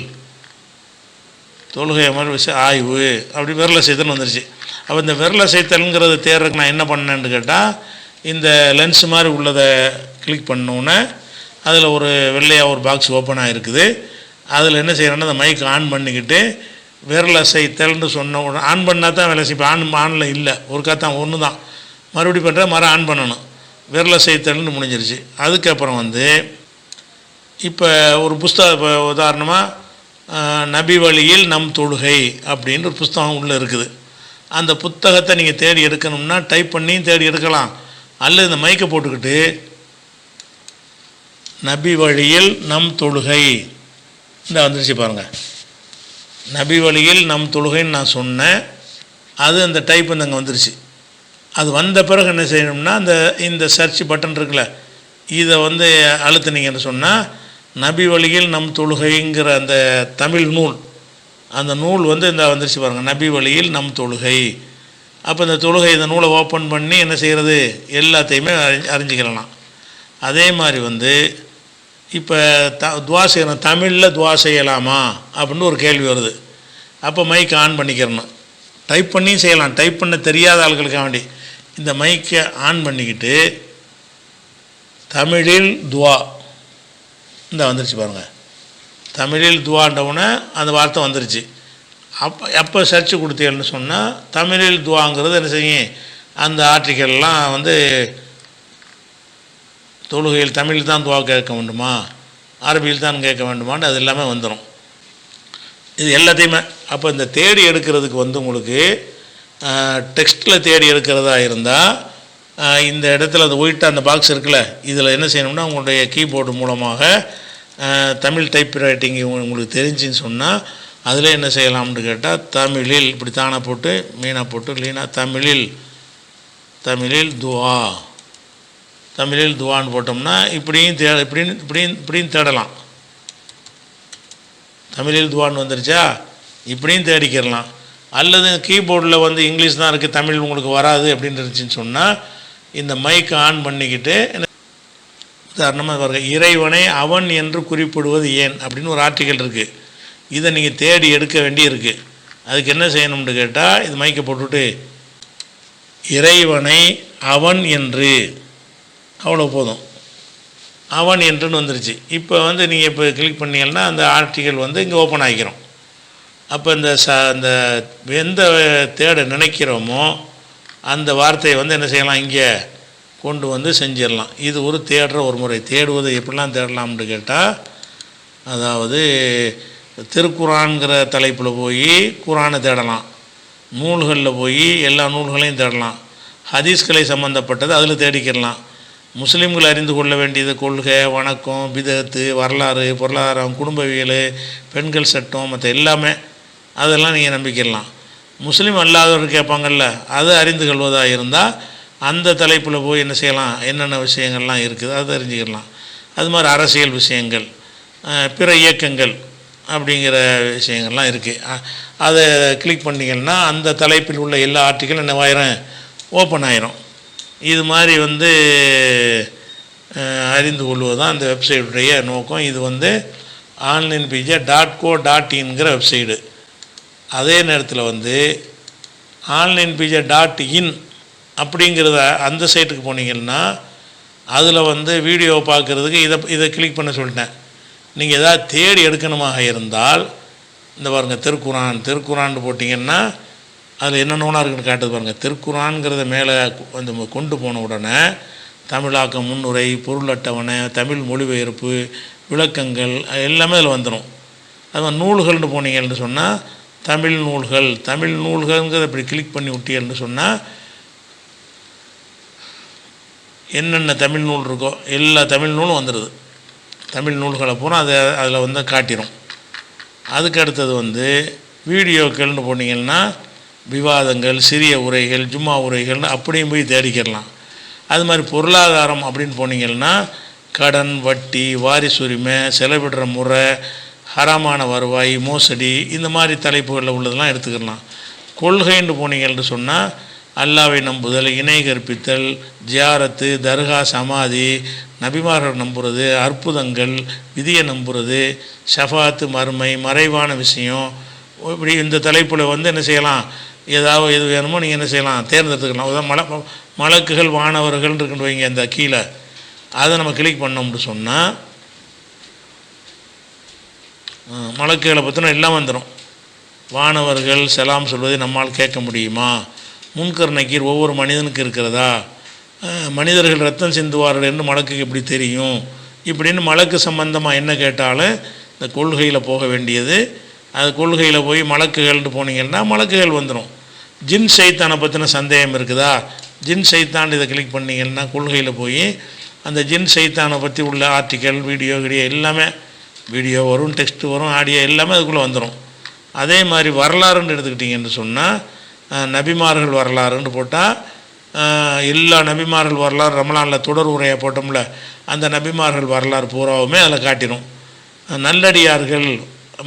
தொழுகை அமர்வு ஆய்வு, அப்படி விரல் அசைத்தல் வந்துருச்சு. அப்போ இந்த விரல் அசைத்தல்ங்கிறத தேடுறதுக்கு நான் என்ன பண்ணேன்னு கேட்டால், இந்த லென்ஸ் மாதிரி உள்ளதை கிளிக் பண்ணோன்னே அதில் ஒரு வெள்ளையாக ஒரு பாக்ஸ் ஓப்பன் ஆகிருக்குது. அதில் என்ன செய்யறேன்னா அந்த மைக் ஆன் பண்ணிக்கிட்டு விரல் அசைத்தல்னு சொன்ன உடனே ஆன் பண்ணால் தான் வேலை செய்யும். இப்போ ஆனில் இல்லை, ஒருக்காத்தான் ஒன்று தான், மறுபடியும் பண்ணுற ஆன் பண்ணணும். விரல் அசைத்தல்னு முடிஞ்சிருச்சு. அதுக்கப்புறம் வந்து இப்போ ஒரு புஸ்தகம், இப்போ உதாரணமாக நபி வழியில் நம் தொழுகை அப்படின்னு ஒரு புஸ்தகம் உள்ளே இருக்குது. அந்த புத்தகத்தை நீங்கள் தேடி எடுக்கணும்னா டைப் பண்ணியும் தேடி எடுக்கலாம், அல்லது இந்த மைக்கை போட்டுக்கிட்டு நபி வழியில் நம் தொழுகை இந்த வந்துருச்சு பாருங்கள். நபி வழியில் நம் தொழுகைன்னு நான் சொன்னேன், அது அந்த டைப் வந்து அங்கே வந்துருச்சு. அது வந்த பிறகு என்ன செய்யணும்னா இந்த சர்ச் பட்டன் இருக்குல்ல, இதை வந்து அழுத்தினீங்கன்னு சொன்னால் நபி வழியில் நம் தொழுகைங்கிற அந்த தமிழ் நூல், அந்த நூல் வந்து இந்த வந்துருச்சு பாருங்கள், நபி வழியில் நம் தொழுகை. அப்போ இந்த தொழுகை, இந்த நூலை ஓப்பன் பண்ணி என்ன செய்கிறது, எல்லாத்தையுமே அறிஞ்சிக்கலாம். அதே மாதிரி வந்து இப்போ துவா செய்யணும், தமிழில் துவா செய்யலாமா அப்படின்னு ஒரு கேள்வி வருது. அப்போ மைக்கை ஆன் பண்ணிக்கிறணும். டைப் பண்ணியும் செய்யலாம், டைப் பண்ண தெரியாத ஆட்களுக்காக வேண்டி இந்த மைக்கை ஆன் பண்ணிக்கிட்டு தமிழில் துவா இந்த வந்துருச்சு பாருங்கள், தமிழில் துவாண்டவுடனே அந்த வார்த்தை வந்துருச்சு. எப்போ சர்ச்சு கொடுத்தீங்கன்னு சொன்னால் தமிழில் துவாங்கிறது என்ன செய்யும், அந்த ஆர்டிக்கல்லாம் வந்து தொழுகையில் தமிழில் தான் துவா கேட்க வேண்டுமா, அரபியில் தான் கேட்க வேண்டுமான்னு அது எல்லாமே வந்துடும். இது எல்லாத்தையுமே அப்போ இந்த தேடி எடுக்கிறதுக்கு வந்து உங்களுக்கு டெக்ஸ்ட்டில் தேடி எடுக்கிறதா இருந்தால் இந்த இடத்துல அந்த ஒயிட்டாக அந்த பாக்ஸ் இருக்குல்ல, இதில் என்ன செய்யணும்னா உங்களுடைய கீபோர்டு மூலமாக தமிழ் டைப் ரைட்டிங் உங்களுக்கு தெரிஞ்சுன்னு சொன்னால் அதில் என்ன செய்யலாம்னு கேட்டால் தமிழில் இப்படி தானே போட்டு மீனாக போட்டு இல்லைன்னா தமிழில் துவா தமிழில் துவான்னு போட்டோம்னா இப்படின்னு தேடலாம். தமிழில் துவான்னு வந்துருச்சா இப்படியும் தேடிக்கிடலாம். அல்லது கீபோர்டில் வந்து இங்கிலீஷ் தான் இருக்குது தமிழ் உங்களுக்கு வராது அப்படின்னு இருந்துச்சுன்னு சொன்னால் இந்த மைக்கை ஆன் பண்ணிக்கிட்டு உதாரணமாக பாருங்க, இறைவனை அவன் என்று குறிப்பிடுவது ஏன் அப்படின்னு ஒரு ஆர்டிக்கல் இருக்குது. இதை நீங்கள் தேடி எடுக்க வேண்டி இருக்குது. அதுக்கு என்ன செய்யணும்னு கேட்டால் இது மைக்கை போட்டுவிட்டு இறைவனை அவன் என்று, அவ்வளோ போதும், அவன் என்றுன்னு வந்துருச்சு. இப்போ வந்து நீங்கள் இப்போ கிளிக் பண்ணீங்கன்னா அந்த ஆர்டிக்கல் வந்து இங்கே ஓப்பன் ஆகிக்கிறோம். அப்போ இந்த எந்த தேட நினைக்கிறோமோ அந்த வார்த்தையை வந்து என்ன செய்யலாம், இங்கே கொண்டு வந்து செஞ்சிடலாம். இது ஒரு தேடுற ஒரு முறை. தேடுவது எப்படிலாம் தேடலாம்னு கேட்டால், அதாவது திருக்குரான்கிற தலைப்பில் போய் குரானை தேடலாம், நூல்களில் போய் எல்லா நூல்களையும் தேடலாம், ஹதீஸ்களை சம்மந்தப்பட்டது அதில் தேடிக்கிடலாம், முஸ்லீம்கள் அறிந்து கொள்ள வேண்டியது கொள்கை, வணக்கம், பிதத்து, வரலாறு, பொருளாதாரம், குடும்பவியல், பெண்கள் சட்டம், மற்ற எல்லாமே அதெல்லாம் நீங்கள் நம்பிக்கிடலாம். முஸ்லீம் அல்லாதவர் கேட்பாங்கள்ல, அதை அறிந்து கொள்வதாக இருந்தால் அந்த தலைப்பில் போய் என்ன செய்யலாம், என்னென்ன விஷயங்கள்லாம் இருக்குது அதை தெரிஞ்சுக்கலாம். அது மாதிரி அரசியல் விஷயங்கள், பிற இயக்கங்கள் அப்படிங்கிற விஷயங்கள்லாம் இருக்குது. அதை கிளிக் பண்ணிங்கன்னா அந்த தலைப்பில் உள்ள எல்லா ஆர்டிக்கலும் என்னவாயிரும், ஓப்பன் ஆயிரும். இது மாதிரி வந்து அறிந்து கொள்வது தான் அந்த வெப்சைட்டுடைய நோக்கம். இது வந்து onlinepj.co.inங்கிற வெப்சைடு. அதே நேரத்தில் வந்து onlinepj.in அப்படிங்கிறத அந்த சைட்டுக்கு போனீங்கன்னா அதில் வந்து வீடியோ பார்க்குறதுக்கு இதை கிளிக் பண்ண சொல்லிட்டேன். நீங்கள் எதாவது தேடி எடுக்கணுமாக இருந்தால் இந்த பாருங்கள், திருக்குரான் போட்டிங்கன்னா அதில் என்னென்னா இருக்குன்னு காட்டுது பாருங்கள். திருக்குரான்ங்கிறத மேலே வந்து கொண்டு போன உடனே தமிழாக்கம், முன்னுரை, பொருள் அட்டவணை, தமிழ் மொழிபெயர்ப்பு, விளக்கங்கள் எல்லாமே அதில் வந்துடும். அது மாதிரி நூல்கள்னு போனீங்கன்னு சொன்னால் தமிழ் நூல்கள்ங்கிறத இப்படி கிளிக் பண்ணி விட்டீங்கன்னு சொன்னால் என்னென்ன தமிழ் நூல் இருக்கோ எல்லா தமிழ் நூலும் வந்துடுது. தமிழ் நூல்களை பூரா அதில் வந்து காட்டிடும். அதுக்கு அடுத்தது வந்து வீடியோக்கள்னு போனீங்கன்னா விவாதங்கள், சிறிய உரைகள், ஜும்மா உரைகள்னு அப்படியும் போய் தேடிக்கிடலாம். அது மாதிரி பொருளாதாரம் அப்படின்னு போனீங்கன்னா கடன், வட்டி, வாரிசுரிமை, செலவிடுற முறை, ஹராமான வருவாய், மோசடி, இந்த மாதிரி தலைப்புகளில் உள்ளதெல்லாம் எடுத்துக்கலாம். கொள்கைன்னு போனீங்கன்னு சொன்னால் அல்லாவை நம்புதல், இணை கற்பித்தல், ஜியாரத்து, தர்கா, சமாதி, நபிமார்கள் நம்புறது, அற்புதங்கள், விதியை நம்புறது, ஷஃபாத்து, மறுமை, மறைவான விஷயம், இப்படி இந்த தலைப்பில் வந்து என்ன செய்யலாம், ஏதாவது எது வேணுமோ நீங்கள் என்ன செய்யலாம், தேர்ந்தெடுத்துக்கலாம். அதான் மலக்குகள், வானவர்கள் இருக்குன்னு வைங்க, இந்த கீழே அதை நம்ம கிளிக் பண்ணோம்னு சொன்னால் மலக்குகளை பற்றின எல்லாம் வந்துடும். வானவர்கள் செலாம் சொல்வதை நம்மால் கேட்க முடியுமா, முன்கர் நக்கீர் ஒவ்வொரு மனிதனுக்கு இருக்கிறதா, மனிதர்கள் ரத்தம் சிந்துவார்கள் என்று மலக்குக்கு எப்படி தெரியும், இப்படின்னு மலக்கு சம்பந்தமாக என்ன கேட்டாலும் இந்த கொள்கையில் போக வேண்டியது. அது கொள்கையில் போய் மலக்குகள்னு போனீங்கன்னா மலக்குகள் வந்துடும். ஜின் சைத்தானை பற்றின சந்தேகம் இருக்குதா, ஜின் சைத்தான் இதை கிளிக் பண்ணிங்கன்னா கொள்கையில் போய் அந்த ஜின் சைத்தானை பற்றி உள்ள ஆர்டிக்கல், வீடியோ எல்லாமே, வீடியோ வரும், டெக்ஸ்ட்டு வரும், ஆடியோ எல்லாமே அதுக்குள்ளே வந்துடும். அதே மாதிரி வரலாறுன்னு எடுத்துக்கிட்டிங்கன்னு சொன்னால் நபிமார்கள் வரலாறுன்னு போட்டால் எல்லா நபிமார்கள் வரலாறு, ரமலானில் தொடர் உரையை போட்டோம்ல, அந்த நபிமார்கள் வரலாறு பூராவுமே அதில் காட்டிடும். நல்லடியார்கள்,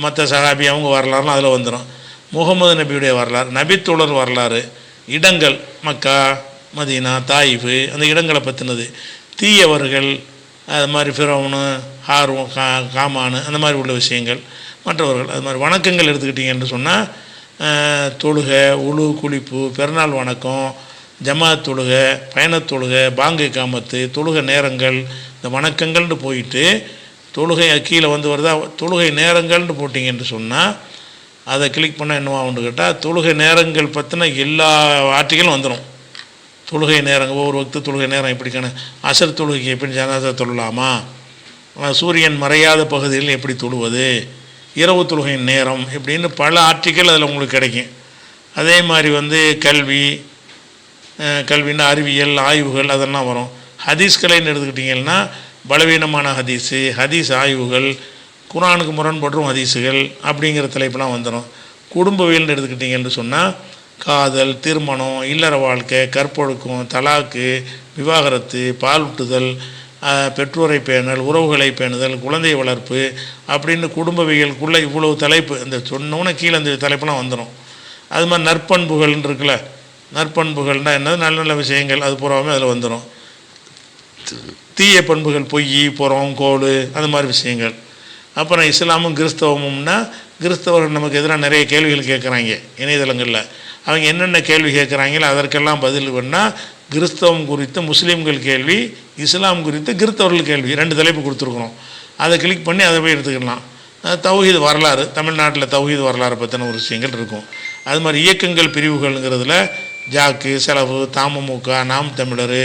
மற்ற சஹாபி அவங்க வரலாறுலாம் அதில் வந்துடும். முகமது நபியுடைய வரலாறு, நபித்தோழர் வரலாறு, இடங்கள், மக்கா, மதீனா, தாயிஃபு, அந்த இடங்களை பற்றினது, தீயவர்கள், அது மாதிரி ஃபிரௌனு, ஹாரூன், காமானு, அந்த மாதிரி உள்ள விஷயங்கள், மற்றவர்கள், அது மாதிரி வணக்கங்கள் எடுத்துக்கிட்டிங்கன்னு சொன்னால் தொழுகை, உழு, குளிப்பு, பெருநாள் வணக்கம், ஜமாத் தொழுகை, பயணத் தொழுகை, பாங்கு காமத்து, தொழுகை நேரங்கள், இந்த வணக்கங்கள்னு போயிட்டு தொழுகை கீழே வந்து வருதா, தொழுகை நேரங்கள்னு போட்டிங்கன்னு சொன்னால் அதை கிளிக் பண்ணால் என்னவாகும்னு கேட்டால் தொழுகை நேரங்கள் பற்றின எல்லா ஆர்டிக்கலும் வந்துடும். தொழுகை நேரங்கள், ஒவ்வொரு வக்து தொழுகை நேரம் எப்படிக்கான, அசர் தொழுகைக்கு எப்படி ஜனாசா தொழலாமா, சூரியன் மறையாத பகுதியில் எப்படி தொழுவது, இரவு தொழுகையின் நேரம், இப்படின்னு பல ஆர்டிக்கல் அதில் உங்களுக்கு கிடைக்கும். அதே மாதிரி வந்து கல்வின்னா அறிவியல், ஆய்வுகள் அதெல்லாம் வரும். ஹதீஸ்களைன்னு எடுத்துக்கிட்டிங்கன்னா பலவீனமான ஹதீஸு, ஹதீஸ் ஆய்வுகள், குர்ஆனுக்கு முரண்படும் ஹதீஸுகள் அப்படிங்கிற தலைப்பெலாம் வந்துடும். குடும்பவியல்னு எடுத்துக்கிட்டிங்கன்னு சொன்னால் காதல், திருமணம், இல்லற வாழ்க்கை, கற்பொழுக்கம், தலாக்கு, விவாகரத்து, பாலூட்டுதல், பெற்றோரை பேணல், உறவுகளை பேணுதல், குழந்தை வளர்ப்பு அப்படின்னு குடும்பவியலுக்குள்ளே இவ்வளவு தலைப்பு, இந்த சொன்னோன்னே கீழே இந்த தலைப்பெலாம் வந்துடும். அது மாதிரி நற்பண்புகள்னு இருக்குல்ல, நற்பண்புகள்னால் என்னது, நல்ல நல்ல விஷயங்கள், அது பூராவுமே அதில் வந்துடும். தீய பண்புகள், பொய், புறம், கோல், அது மாதிரி விஷயங்கள். அப்புறம் இஸ்லாமும் கிறிஸ்தவமும்னா, கிறிஸ்தவர்கள் நமக்கு எதிராக நிறைய கேள்விகள் கேட்குறாங்க இணையதளங்களில். அவங்க என்னென்ன கேள்வி கேட்குறாங்களோ அதற்கெல்லாம் பதில் பண்ணால், கிறிஸ்தவம் குறித்து முஸ்லீம்கள் கேள்வி, இஸ்லாம் குறித்து கிறிஸ்தவர்கள் கேள்வி, 2 தலைப்பு கொடுத்துருக்குறோம். அதை கிளிக் பண்ணி அதை போய் எடுத்துக்கலாம். தௌஹீத் வரலாறு, தமிழ்நாட்டில் தௌஹீத் வரலாறு பற்றின ஒரு விஷயங்கள் இருக்கும். அது மாதிரி இயக்கங்கள் பிரிவுகள்ங்கிறதுல ஜாக்கு, செலவு, தமுமுக, நாம் தமிழர்,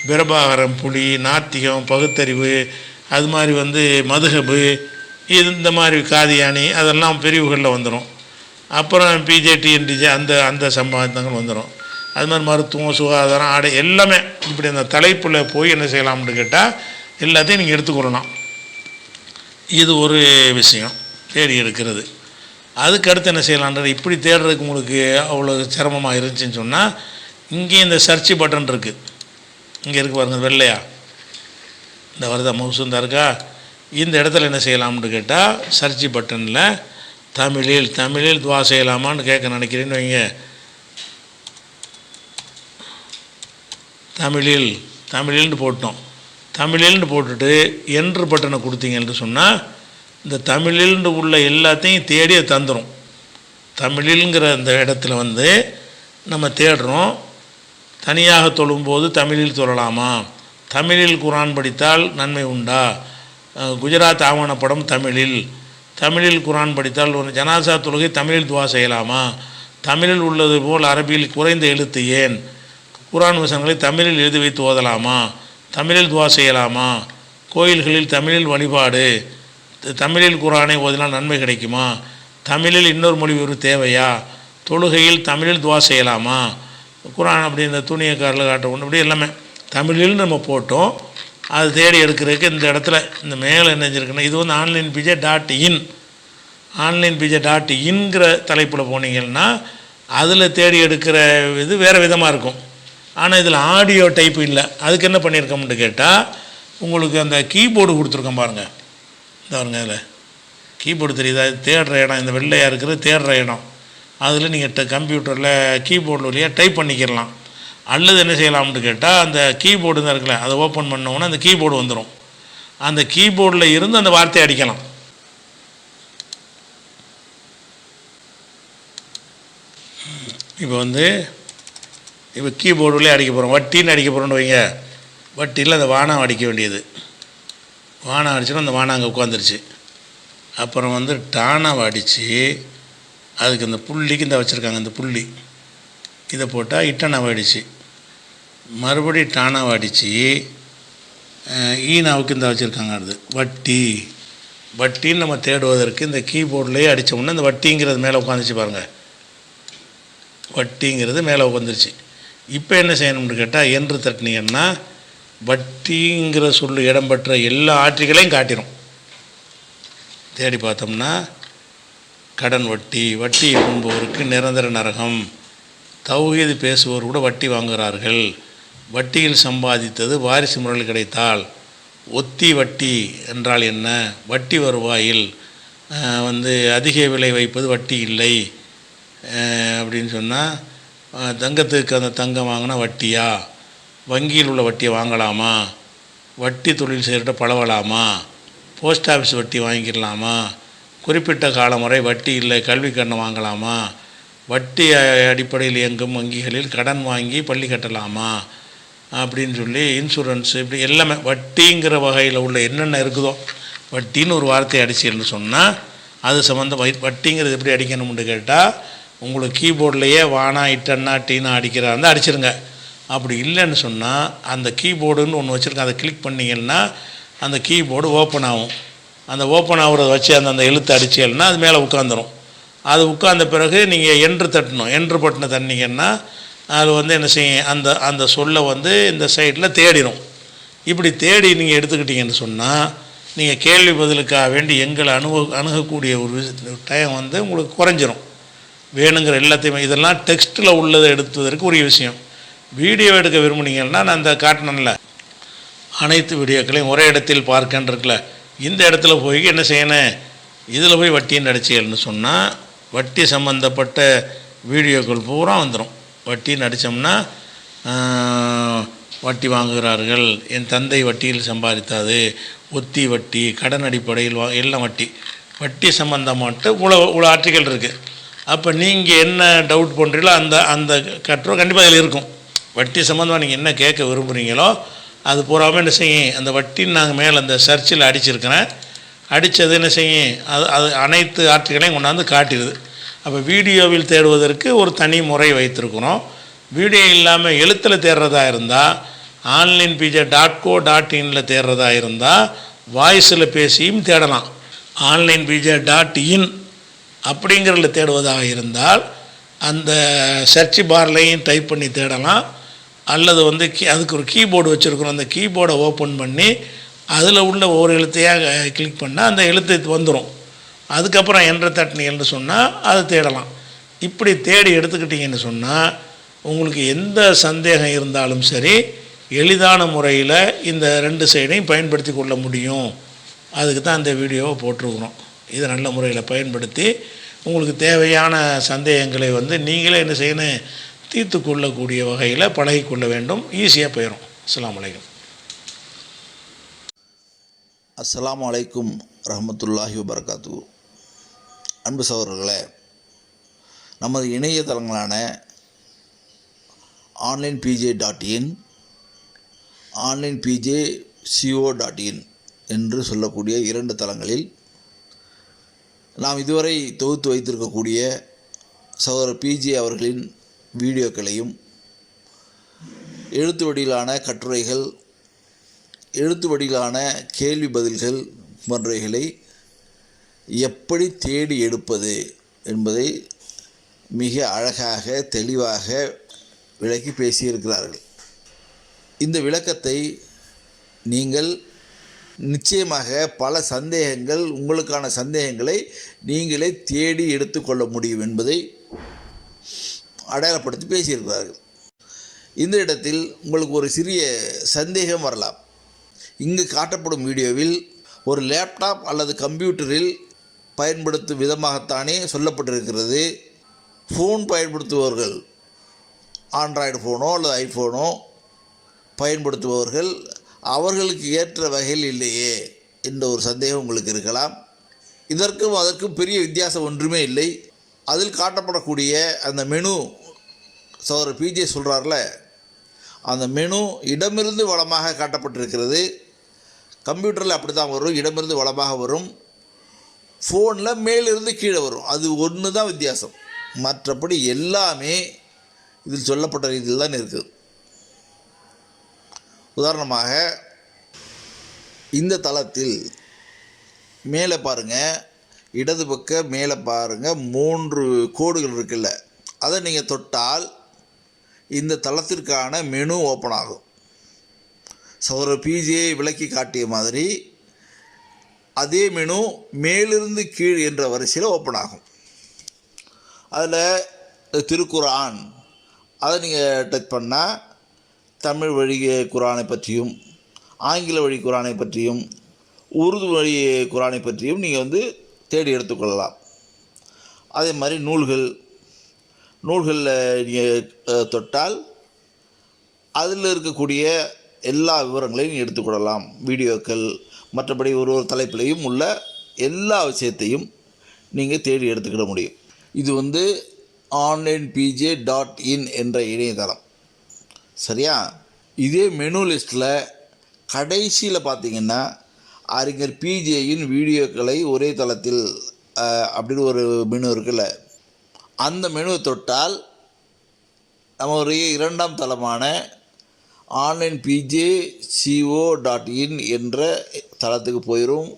பிரபாகரம், புலி, நாத்திகம், பகுத்தறிவு, அது மாதிரி மதுஹபு, இந்த மாதிரி காதியானி, அதெல்லாம் பிரிவுகளில் வந்துடும். அப்புறம் பிஜேடிஎன்டிஜே அந்த சம்பாதங்கள் வந்துடும். அது மாதிரி மருத்துவம், சுகாதாரம், ஆடை எல்லாமே இப்படி அந்த தலைப்பில் போய் என்ன செய்யலாம்னு கேட்டால் எல்லாத்தையும் நீங்கள் எடுத்துக்கொள்ளலாம். இது ஒரு விஷயம் தேடி எடுக்கிறது. அதுக்கு அடுத்து என்ன செய்யலான்றது, இப்படி தேடுறதுக்கு உங்களுக்கு அவ்வளோ சிரமமாக இருந்துச்சுன்னு சொன்னால், இங்கேயும் இந்த சர்ச் பட்டன் இருக்குது. இங்கே இருக்குது பாருங்கள், வெள்ளையா இந்த வருதா மவுசுந்தா இருக்கா, இந்த இடத்துல என்ன செய்யலாம்னு கேட்டால் சர்ச் பட்டனில் தமிழில் துவா செய்யலாமான்னு கேட்க நினைக்கிறேன்னு வைங்க. தமிழில்னு போட்டோம். தமிழில்னு போட்டுட்டு என்ட்ரு பட்டனை கொடுத்தீங்கன்னு சொன்னால் இந்த தமிழில்னு உள்ள எல்லாத்தையும் தேடி தந்துடும். தமிழில்ங்கிற அந்த இடத்துல நம்ம தேடுறோம். தனியாக தொழும்போது தமிழில் தொழலாமா, தமிழில் குர்ஆன் படித்தால் நன்மை உண்டா, குஜராத் ஆவணப்படம் தமிழில் குர்ஆன் படித்தால் ஒரு ஜனாசா தொழுகை தமிழில் துவா செய்யலாமா, தமிழில் உள்ளது போல் அரபியில் குறைந்த எழுத்து ஏன், குர்ஆன் வசனங்களை தமிழில் எழுதி வைத்து ஓதலாமா, தமிழில் துவா செய்யலாமா, கோயில்களில் தமிழில் வழிபாடு, தமிழில் குர்ஆனை ஓதினால் நன்மை கிடைக்குமா, தமிழில் இன்னொரு மொழி ஒரு தேவையா, தொழுகையில் தமிழில் துவா செய்யலாமா, குர்ஆன் அப்படி இந்த துணியக்காரில் காட்ட ஒன்று, அப்படி எல்லாமே தமிழில் நம்ம போட்டோம். அது தேடி எடுக்கிறதுக்கு இந்த இடத்துல இந்த மேலே என்ன செஞ்சுருக்குன்னா, இது onlinepj.in onlinepj.inங்கிற தலைப்பில் போனீங்கன்னா அதில் தேடி எடுக்கிற இது வேறு விதமாக இருக்கும். ஆனால் இதில் ஆடியோ டைப்பு இல்லை. அதுக்கு என்ன பண்ணியிருக்கோம்னு கேட்டால், உங்களுக்கு அந்த கீபோர்டு கொடுத்துருக்கோம் பாருங்கள். இந்த பாருங்க, அதில் கீபோர்டு தெரியுதா, தேடுற இடம், இந்த வெள்ளையாக இருக்கிறது தேடுற இடம். அதில் நீங்கள் கம்ப்யூட்டரில் கீபோர்டு வழியாக டைப் பண்ணிக்கிறலாம். அல்லது என்ன செய்யலாம்னு கேட்டால், அந்த கீபோர்டு தான் இருக்குல்ல, அதை ஓப்பன் பண்ணோன்னா அந்த கீபோர்டு வந்துடும். அந்த கீபோர்டில் இருந்து அந்த வார்த்தையை அடிக்கலாம். இப்போ கீபோர்டுலேயே அடிக்க போகிறோம், வட்டின்னு அடிக்க போகிறோன்னு வைங்க. வட்டியில் அந்த வானம் அடிக்க வேண்டியது, வானம் அடிச்சோன்னா அந்த வானம் அங்கே உட்காந்துருச்சு. அப்புறம் டானாவை அடித்து அதுக்கு இந்த புள்ளிக்கு இந்த வச்சுருக்காங்க, இந்த புள்ளி இதை போட்டால் இட்டனாவை அடித்து, மறுபடியும் டானாவை அடித்து ஈனாவுக்கு இந்த வச்சுருக்காங்க. அடுத்து வட்டின்னு நம்ம தேடுவதற்கு இந்த கீபோர்ட்லேயே அடித்தோம்னா இந்த வட்டிங்கிறது மேலே உட்காந்துச்சு பாருங்கள், வட்டிங்கிறது மேலே உட்காந்துருச்சு. இப்போ என்ன செய்யணும்னு கேட்டால், என்று தட்டினீங்கன்னா வட்டிங்கிற சொல்லு இடம்பெற்ற எல்லா ஆட்சிகளையும் காட்டிடும். தேடி பார்த்தோம்னா கடன் வட்டி என்பவருக்கு நிரந்தர நரகம், தௌஹீது பேசுவோர் கூட வட்டி வாங்குகிறார்கள், வட்டியில் சம்பாதித்தது வாரிசு முறையில் கிடைத்தால், ஒத்தி வட்டி என்றால் என்ன, வட்டி வருவாயில் அதிக விலை வைப்பது வட்டி இல்லை அப்படின்னு சொன்னால், தங்கத்துக்கு அந்த தங்கம் வாங்கினா வட்டியா, வங்கியில் உள்ள வட்டியை வாங்கலாமா, வட்டி தொழில் செய்கிட்ட பழவலாமா, போஸ்ட் ஆஃபீஸ் வட்டி வாங்கிக்கலாமா, குறிப்பிட்ட காலம் வரை வட்டி இல்லை கல்வி கடன் வாங்கலாமா, வட்டி அடிப்படையில் இயங்கும் வங்கிகளில் கடன் வாங்கி பள்ளி கட்டலாமா அப்படின்னு சொல்லி, இன்சூரன்ஸ், இப்படி எல்லாமே வட்டிங்கிற வகையில் உள்ள என்னென்ன இருக்குதோ, வட்டின்னு ஒரு வார்த்தையை அடிச்சுன்னு சொன்னால் அது சம்மந்தம். வட்டிங்கிறது எப்படி அடிக்கணும்னு கேட்டால், உங்களுக்கு கீபோர்ட்லேயே வானா இட்டன்னா டீனா அடிக்கிறாங்க அடிச்சிருங்க. அப்படி இல்லைன்னு சொன்னால் அந்த கீபோர்டுன்னு ஒன்று வச்சுருக்கேன், அதை கிளிக் பண்ணிங்கன்னா அந்த கீபோர்டு ஓப்பன் ஆகும். அந்த ஓப்பன் ஆகிறத வச்சு அந்த எழுத்து அடிச்சேன்னா அது மேலே உட்காந்துரும். அது உட்கார்ந்த பிறகு நீங்கள் என்று தட்டணும். என்று பட்டின தட்டினீங்கன்னா அது என்ன செய்யும், அந்த சொல்லை இந்த சைடில் தேடிடும். இப்படி தேடி நீங்கள் எடுத்துக்கிட்டீங்கன்னு சொன்னால் நீங்கள் கேள்வி பதிலுக்காக வேண்டி எங்களை அணுகக்கூடிய ஒரு டைம் வந்து உங்களுக்கு குறைஞ்சிரும். வேணுங்கிற எல்லாத்தையுமே இதெல்லாம் டெக்ஸ்ட்டில் உள்ளதை எடுத்துவதற்கு உரிய விஷயம். வீடியோ எடுக்க விரும்புனீங்கன்னா நான் அந்த காட்டினேன்ல அனைத்து வீடியோக்களையும் ஒரே இடத்தில் பார்க்கன்னு இருக்குல்ல, இந்த இடத்துல போய் என்ன செய்யணும், இதில் போய் வட்டின்னு அடிச்சிகள்னு சொன்னால் வட்டி சம்மந்தப்பட்ட வீடியோக்கள் பூரா வந்துடும். வட்டின்னு அடித்தோம்னா வட்டி வாங்குகிறார்கள், என் தந்தை வட்டியில் சம்பாதித்தாது, ஒத்தி வட்டி, கடன் அடிப்படையில் எல்லாம் வட்டி சம்மந்தமாட்டு இவ்வளோ ஆர்டிக்கல் இருக்குது. அப்போ நீங்கள் என்ன டவுட் பண்ணுறீங்களோ அந்த அந்த கட்டுரை கண்டிப்பாக அதில் இருக்கும். வட்டி சம்மந்தமாக நீங்கள் என்ன கேட்க விரும்புகிறீங்களோ அது பூராமல் என்ன செய்யும், அந்த வட்டின்னு நாங்கள் மேலே அந்த சர்ச்சில் அடிச்சிருக்கிறேன், அடித்தது என்ன செய்யும், அது அனைத்து ஆர்டிக்கலையும் கொண்டாந்து காட்டிடுது. அப்போ வீடியோவில் தேடுவதற்கு ஒரு தனி முறை வைத்திருக்கிறோம். வீடியோ இல்லாமல் எழுத்தில் தேடுறதா இருந்தால் onlinepj.co.in தேடுறதா இருந்தால் வாய்ஸில் பேசியும் தேடலாம். onlinepj.in அப்படிங்கிறதுல தேடுவதாக இருந்தால் அந்த சர்ச் பார்லையும் டைப் பண்ணி தேடலாம். அல்லது வந்து அதுக்கு ஒரு கீபோர்டு வச்சுருக்குறோம், அந்த கீபோர்டை ஓப்பன் பண்ணி அதில் உள்ள ஒவ்வொரு எழுத்தையாக கிளிக் பண்ணால் அந்த எழுத்து வந்துடும். அதுக்கப்புறம் என்ற தட்டினீங்கன்னு சொன்னால் அது தேடலாம். இப்படி தேடி எடுத்துக்கிட்டிங்கன்னு சொன்னால் உங்களுக்கு எந்த சந்தேகம் இருந்தாலும் சரி எளிதான முறையில் இந்த 2 சைடையும் பயன்படுத்தி கொள்ள முடியும். அதுக்கு தான் இந்த வீடியோவை போட்டிருக்கிறோம். இதை நல்ல முறையில் பயன்படுத்தி உங்களுக்கு தேவையான சந்தேகங்களை வந்து நீங்களே என்ன செய்யணும், தீர்த்து கொள்ளக்கூடிய வகையில் பழகிக்கொள்ள வேண்டும். ஈஸியாக போயிடும். அஸ்ஸலாமு அலைக்கும். அஸ்ஸலாமு அலைக்கும் ரஹ்மத்துல்லாஹி வபரகாத்துஹு. அன்பு சகோதரர்களே, நமது இணையதளங்களான onlinepj.in, onlinepj.co.in என்று சொல்லக்கூடிய 2 தளங்களில் நாம் இதுவரை தொகுத்து வைத்திருக்கக்கூடிய சகோதரர் பிஜே அவர்களின் வீடியோக்களையும் எழுத்து வடிவிலான கட்டுரைகள், எழுத்து வடிவிலான கேள்வி பதில்கள் போன்றவைகளை எப்படி தேடி எடுப்பது என்பதை மிக அழகாக தெளிவாக விளக்கி பேசியிருக்கிறார்கள். இந்த விளக்கத்தை நீங்கள் நிச்சயமாக பல சந்தேகங்கள், உங்களுக்கான சந்தேகங்களை நீங்களே தேடி எடுத்துக்கொள்ள முடியும் என்பதை அடையாளப்படுத்தி பேசியிருக்கிறார்கள். இந்த இடத்தில் உங்களுக்கு ஒரு சிறிய சந்தேகம் வரலாம். இங்கு காட்டப்படும் வீடியோவில் ஒரு லேப்டாப் அல்லது கம்ப்யூட்டரில் பயன்படுத்தும் விதமாகத்தானே சொல்லப்பட்டிருக்கிறது. ஃபோன் பயன்படுத்துபவர்கள், ஆண்ட்ராய்டு ஃபோனோ அல்லது ஐஃபோனோ பயன்படுத்துபவர்கள் அவர்களுக்கு ஏற்ற வகையில் இல்லையே என்ற ஒரு சந்தேகம் உங்களுக்கு இருக்கலாம். இதற்கும் அதற்கும் பெரிய வித்தியாசம் ஒன்றுமே இல்லை. அதில் காட்டப்படக்கூடிய அந்த மெனு சகோதரர் பிஜே சொல்கிறார்ல, அந்த மெனு இடமிருந்து வலமாக காட்டப்பட்டிருக்கிறது. கம்ப்யூட்டரில் அப்படி தான் வரும், இடமிருந்து வலமாக வரும். ஃபோனில் மேலிருந்து கீழே வரும். அது ஒன்று தான் வித்தியாசம். மற்றபடி எல்லாமே இதில் சொல்லப்பட்ட ரீதியில் தான் இருக்குது. உதாரணமாக இந்த தளத்தில் மேலே பாருங்கள், இடது பக்க மேலே பாருங்கள் 3 கோடுகள் இருக்குல்ல, அதை நீங்கள் தொட்டால் இந்த தளத்திற்கான மெனு ஓப்பன் ஆகும். சகோதரர் பிஜே விளக்கி காட்டிய மாதிரி அதே மெனு மேலிருந்து கீழ் என்ற வரிசையில் ஓப்பன் ஆகும். அதில் திருக்குர்ஆன் அதை நீங்கள் டச் பண்ணால் தமிழ் வழி குர்ஆனை பற்றியும், ஆங்கில வழி குர்ஆனை பற்றியும், உருது வழி குர்ஆனை பற்றியும் நீங்கள் வந்து தேடி எடுத்துக்கொள்ளலாம். அதே மாதிரி நூல்களில் நீங்கள் தொட்டால் அதில் இருக்கக்கூடிய எல்லா விவரங்களையும் நீங்கள் எடுத்துக்கொள்ளலாம். வீடியோக்கள், மற்றபடி ஒரு தலைப்பிலையும் உள்ள எல்லா விஷயத்தையும் நீங்கள் தேடி எடுத்துக்கிட முடியும். இது வந்து onlinepj.in என்ற இணையதளம். சரியா? இதே மெனு லிஸ்ட்டில் கடைசியில் பார்த்திங்கன்னா அறிஞர் பிஜேயின் வீடியோக்களை ஒரே தளத்தில் அப்படின்னு ஒரு மெனு இருக்குல்ல, அந்த மெனுவை தொட்டால் நம்முடைய 2ஆம் தளமான onlinepj.co.in என்ற தளத்துக்கு போயிடும்.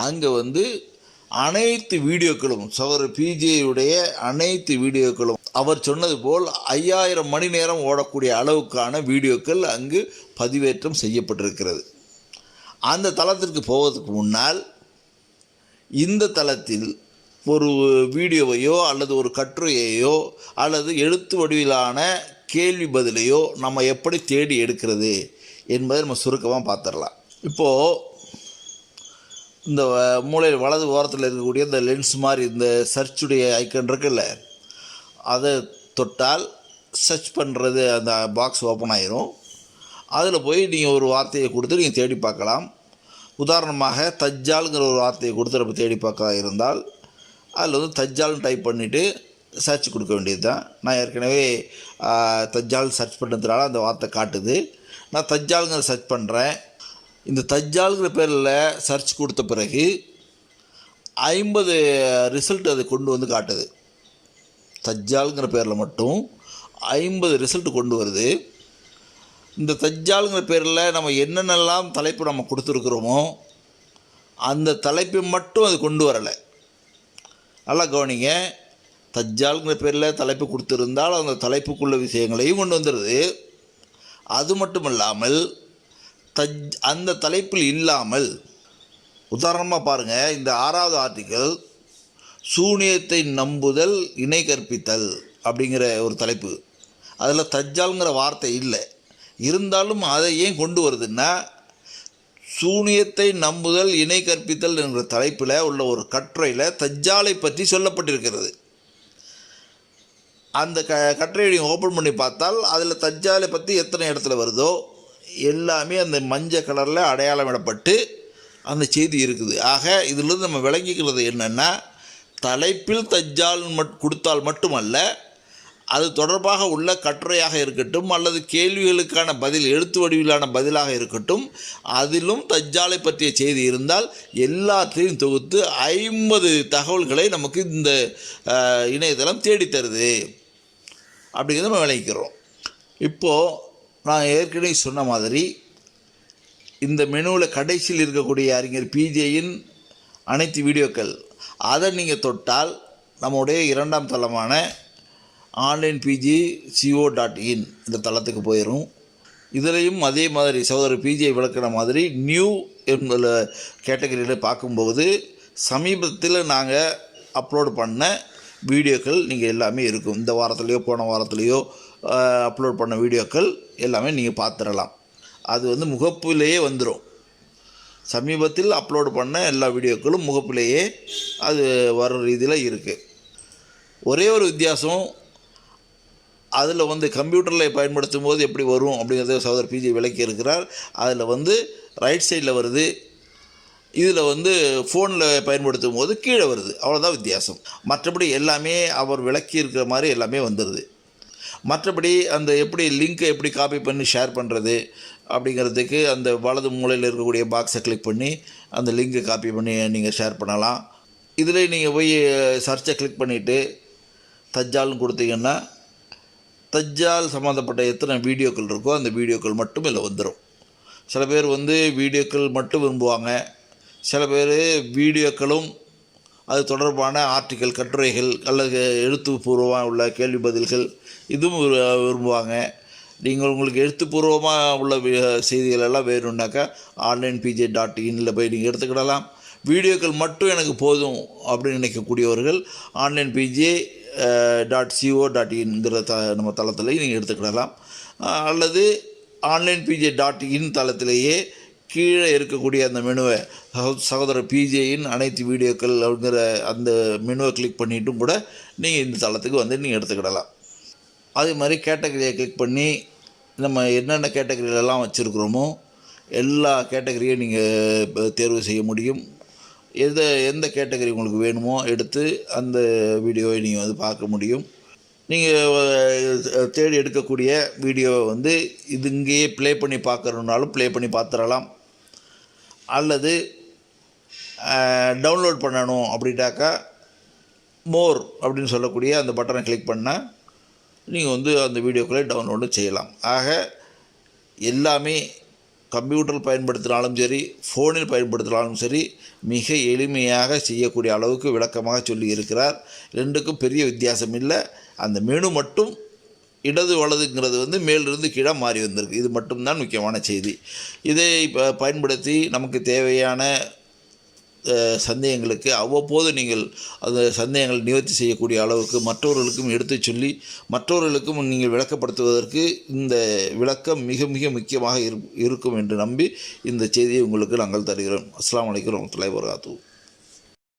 அங்கே வந்து அனைத்து வீடியோக்களும், சகோதரர் பிஜேயுடைய அனைத்து வீடியோக்களும் அவர் சொன்னது போல் 5000 மணி நேரம் ஓடக்கூடிய அளவுக்கான வீடியோக்கள் அங்கு பதிவேற்றம் செய்யப்பட்டிருக்கிறது. அந்த தளத்திற்கு போவதற்கு முன்னால் இந்த தளத்தில் ஒரு வீடியோவையோ அல்லது ஒரு கட்டுரையையோ அல்லது எழுத்து வடிவிலான கேள்வி பதிலையோ நம்ம எப்படி தேடி எடுக்கிறது என்பதை நம்ம சுருக்கமாக பார்த்துடலாம். இப்போது இந்த மூலையில் வலது ஓரத்தில் இருக்கக்கூடிய இந்த லென்ஸ் மாதிரி இந்த சர்ச்சுடைய ஐக்கன் இருக்குல்ல, அதை தொட்டால் சர்ச் பண்ணுறது அந்த பாக்ஸ் ஓப்பன் ஆயிரும். அதில் போய் நீங்கள் ஒரு வார்த்தையை கொடுத்து நீங்கள் தேடி பார்க்கலாம். உதாரணமாக தஜ்ஜாலுங்கிற ஒரு வார்த்தையை கொடுத்து நம்ம தேடி பார்க்க இருந்தால் அதில் வந்து தஜ்ஜால்னு டைப் பண்ணிவிட்டு சர்ச் கொடுக்க வேண்டியது தான். நான் ஏற்கனவே தஜ்ஜால் சர்ச் பண்ணுறதுனால அந்த வார்த்தை காட்டுது. நான் தஜ்ஜாலுங்கிற சர்ச் பண்ணுறேன். இந்த தஜ்ஜாலுங்கிற பேரில் சர்ச் கொடுத்த பிறகு 50 ரிசல்ட் அது கொண்டு வந்து காட்டுது. தஜ்ஜாலுங்கிற பேரில் மட்டும் 50 ரிசல்ட் கொண்டு வருது. இந்த தஜ்ஜாலுங்கிற பேரில் நம்ம என்னென்னலாம் தலைப்பு நம்ம கொடுத்துருக்குறோமோ அந்த தலைப்பை மட்டும் அது கொண்டு வரலை. நல்லா கவனிங்க. தஜ்ஜாலுங்கிற பேரில் தலைப்பு கொடுத்துருந்தால் அந்த தலைப்புக்குள்ள விஷயங்களையும் கொண்டு வந்துடுது. அது மட்டும் இல்லாமல் அந்த தலைப்பில் இல்லாமல் உதாரணமாக பாருங்கள், இந்த 6வது ஆர்டிக்கல் சூனியத்தை நம்புதல் இணை கற்பித்தல் அப்படிங்கிற ஒரு தலைப்பு. அதில் தஜ்ஜாலுங்கிற வார்த்தை இல்லை. இருந்தாலும் அதை ஏன் கொண்டு வருதுன்னா, சூனியத்தை நம்புதல் இணை கற்பித்தல் என்கிற தலைப்பில் உள்ள ஒரு கட்டுரையில் தஜ்ஜாலை பற்றி சொல்லப்பட்டிருக்கிறது. அந்த கட்டுரையை நீங்கள் ஓப்பன் பண்ணி பார்த்தால் அதில் தஜ்ஜாலை பற்றி எத்தனை இடத்துல வருதோ எல்லாமே அந்த மஞ்சள் கலரில் அடையாளமிடப்பட்டு அந்த செய்தி இருக்குது. ஆக இதிலிருந்து நம்ம விளங்கிக்கிறது என்னென்னா, தலைப்பில் தஜ்ஜால் கொடுத்தால் மட்டுமல்ல, அது தொடர்பாக உள்ள கட்டுரையாக இருக்கட்டும் அல்லது கேள்விகளுக்கான பதில் எழுத்து வடிவிலான பதிலாக இருக்கட்டும், அதிலும் தஜ்ஜாலை பற்றிய செய்தி இருந்தால் எல்லாத்தையும் தொகுத்து 50 தகவல்களை நமக்கு இந்த இணையதளம் தேடித்தருது அப்படிங்கிறத நம்ம விளங்கிக்கிறோம். இப்போது நான் ஏற்கனவே சொன்ன மாதிரி இந்த மெனுவில் கடைசியில் இருக்கக்கூடிய அறிஞர் பிஜேயின் அனைத்து வீடியோக்கள், அதை நீங்கள் தொட்டால் நம்முடைய 2ஆம் தளமான onlinepg.co.in இந்த தளத்துக்கு போயிடும். இதிலையும் அதே மாதிரி சகோதரர் பிஜே விளக்கின மாதிரி நியூ என்பதில் கேட்டகரியில் பார்க்கும்போது சமீபத்தில் நாங்கள் அப்லோடு பண்ண வீடியோக்கள் நீங்கள் எல்லாமே இருக்கும். இந்த வாரத்துலேயோ போன வாரத்துலேயோ அப்லோட் பண்ண வீடியோக்கள் எல்லாமே நீங்கள் பார்த்துடலாம். அது வந்து முகப்பிலேயே வந்துடும். சமீபத்தில் அப்லோடு பண்ண எல்லா வீடியோக்களும் முகப்பிலேயே அது வர ரீதியில் இருக்குது. ஒரே ஒரு வித்தியாசம், அதில் வந்து கம்ப்யூட்டரில் பயன்படுத்தும் போது எப்படி வரும் அப்படிங்கிறத சகோதரர் பிஜே விளக்கி இருக்கிறார். அதில் வந்து ரைட் சைடில் வருது, இதில் வந்து ஃபோனில் பயன்படுத்தும் போது கீழே வருது. அவ்வளோதான் வித்தியாசம். மற்றபடி எல்லாமே அவர் விளக்கி இருக்கிற மாதிரி எல்லாமே வந்துடுது. மற்றபடி அந்த எப்படி லிங்க்கை எப்படி காப்பி பண்ணி ஷேர் பண்ணுறது அப்படிங்கிறதுக்கு அந்த வலது மூலையில் இருக்கக்கூடிய பாக்ஸை கிளிக் பண்ணி அந்த லிங்கை காப்பி பண்ணி நீங்கள் ஷேர் பண்ணலாம். இதில் நீங்கள் போய் சர்ச்சை கிளிக் பண்ணிவிட்டு தஜ்ஜால்னு கொடுத்தீங்கன்னா தஜ்ஜால் சம்மந்தப்பட்ட எத்தனை வீடியோக்கள் இருக்கோ அந்த வீடியோக்கள் மட்டும் இதில் வந்துடும். சில பேர் வந்து வீடியோக்கள் மட்டும் விரும்புவாங்க. சில பேர் வீடியோக்களும் அது தொடர்பான ஆர்டிக்கல், கட்டுரைகள் அல்லது எழுத்துப்பூர்வமாக உள்ள கேள்வி பதில்கள் இதுவும் விரும்புவாங்க. நீங்கள் உங்களுக்கு எழுத்துப்பூர்வமாக உள்ள செய்திகள் எல்லாம் வேணும்னாக்கா onlinepg.in போய் நீங்கள் எடுத்துக்கிடலாம். வீடியோக்கள் மட்டும் எனக்கு போதும் அப்படின்னு நினைக்கக்கூடியவர்கள் onlinepg.co.inங்கிற நம்ம தளத்திலேயே நீங்கள் எடுத்துக்கிடலாம். அல்லது onlinepg.in தளத்திலேயே கீழே இருக்கக்கூடிய அந்த மெனுவை சகோதரர் பிஜேயின் அனைத்து வீடியோக்கள் அப்படிங்கிற அந்த மெனுவை கிளிக் பண்ணிட்டும் கூட நீங்கள் இந்த தளத்துக்கு வந்து நீங்கள் எடுத்துக்கிடலாம். அதே மாதிரி கேட்டகரியை கிளிக் பண்ணி நம்ம என்னென்ன கேட்டகரியிலலாம் வச்சுருக்குறோமோ எல்லா கேட்டகரியும் நீங்கள் தேர்வு செய்ய முடியும். எந்த கேட்டகரி உங்களுக்கு வேணுமோ எடுத்து அந்த வீடியோவை நீங்கள் வந்து பார்க்க முடியும். நீங்கள் தேடி எடுக்கக்கூடிய வீடியோவை வந்து இது இங்கேயே ப்ளே பண்ணி பார்க்குறதுனாலும் ப்ளே பண்ணி பார்த்துடலாம். அல்லது டவுன்லோட் பண்ணணும் அப்படின்னாக்கா மோர் அப்படின்னு சொல்லக்கூடிய அந்த பட்டனை கிளிக் பண்ணால் நீங்கள் வந்து அந்த வீடியோக்களை டவுன்லோடு செய்யலாம். ஆக எல்லாமே கம்ப்யூட்டர் பயன்படுத்தினாலும் சரி, ஃபோனில் பயன்படுத்தினாலும் சரி, மிக எளிமையாக செய்யக்கூடிய அளவுக்கு விளக்கமாக சொல்லி இருக்கிறார். ரெண்டுக்கும் பெரிய வித்தியாசம் இல்லை. அந்த மெனு மட்டும் இடது வலதுங்கிறது வந்து மேலிருந்து கீழே மாறி வந்திருக்கு. இது மட்டும்தான் முக்கியமான செய்தி. இதை இப்போ பயன்படுத்தி நமக்கு தேவையான சந்தேகங்களுக்கு அவ்வப்போது நீங்கள் அந்த சந்தேகங்கள் நிவர்த்தி செய்யக்கூடிய அளவுக்கு மற்றவர்களுக்கும் எடுத்து சொல்லி மற்றவர்களுக்கும் நீங்கள் விளக்கப்படுத்துவதற்கு இந்த விளக்கம் மிக மிக முக்கியமாக இருக்கும் என்று நம்பி இந்த செய்தியை உங்களுக்கு நாங்கள் தருகிறோம். அஸ்ஸலாமு அலைக்கும் வரஹ்மத்துல்லாஹி வபரகாத்துஹு.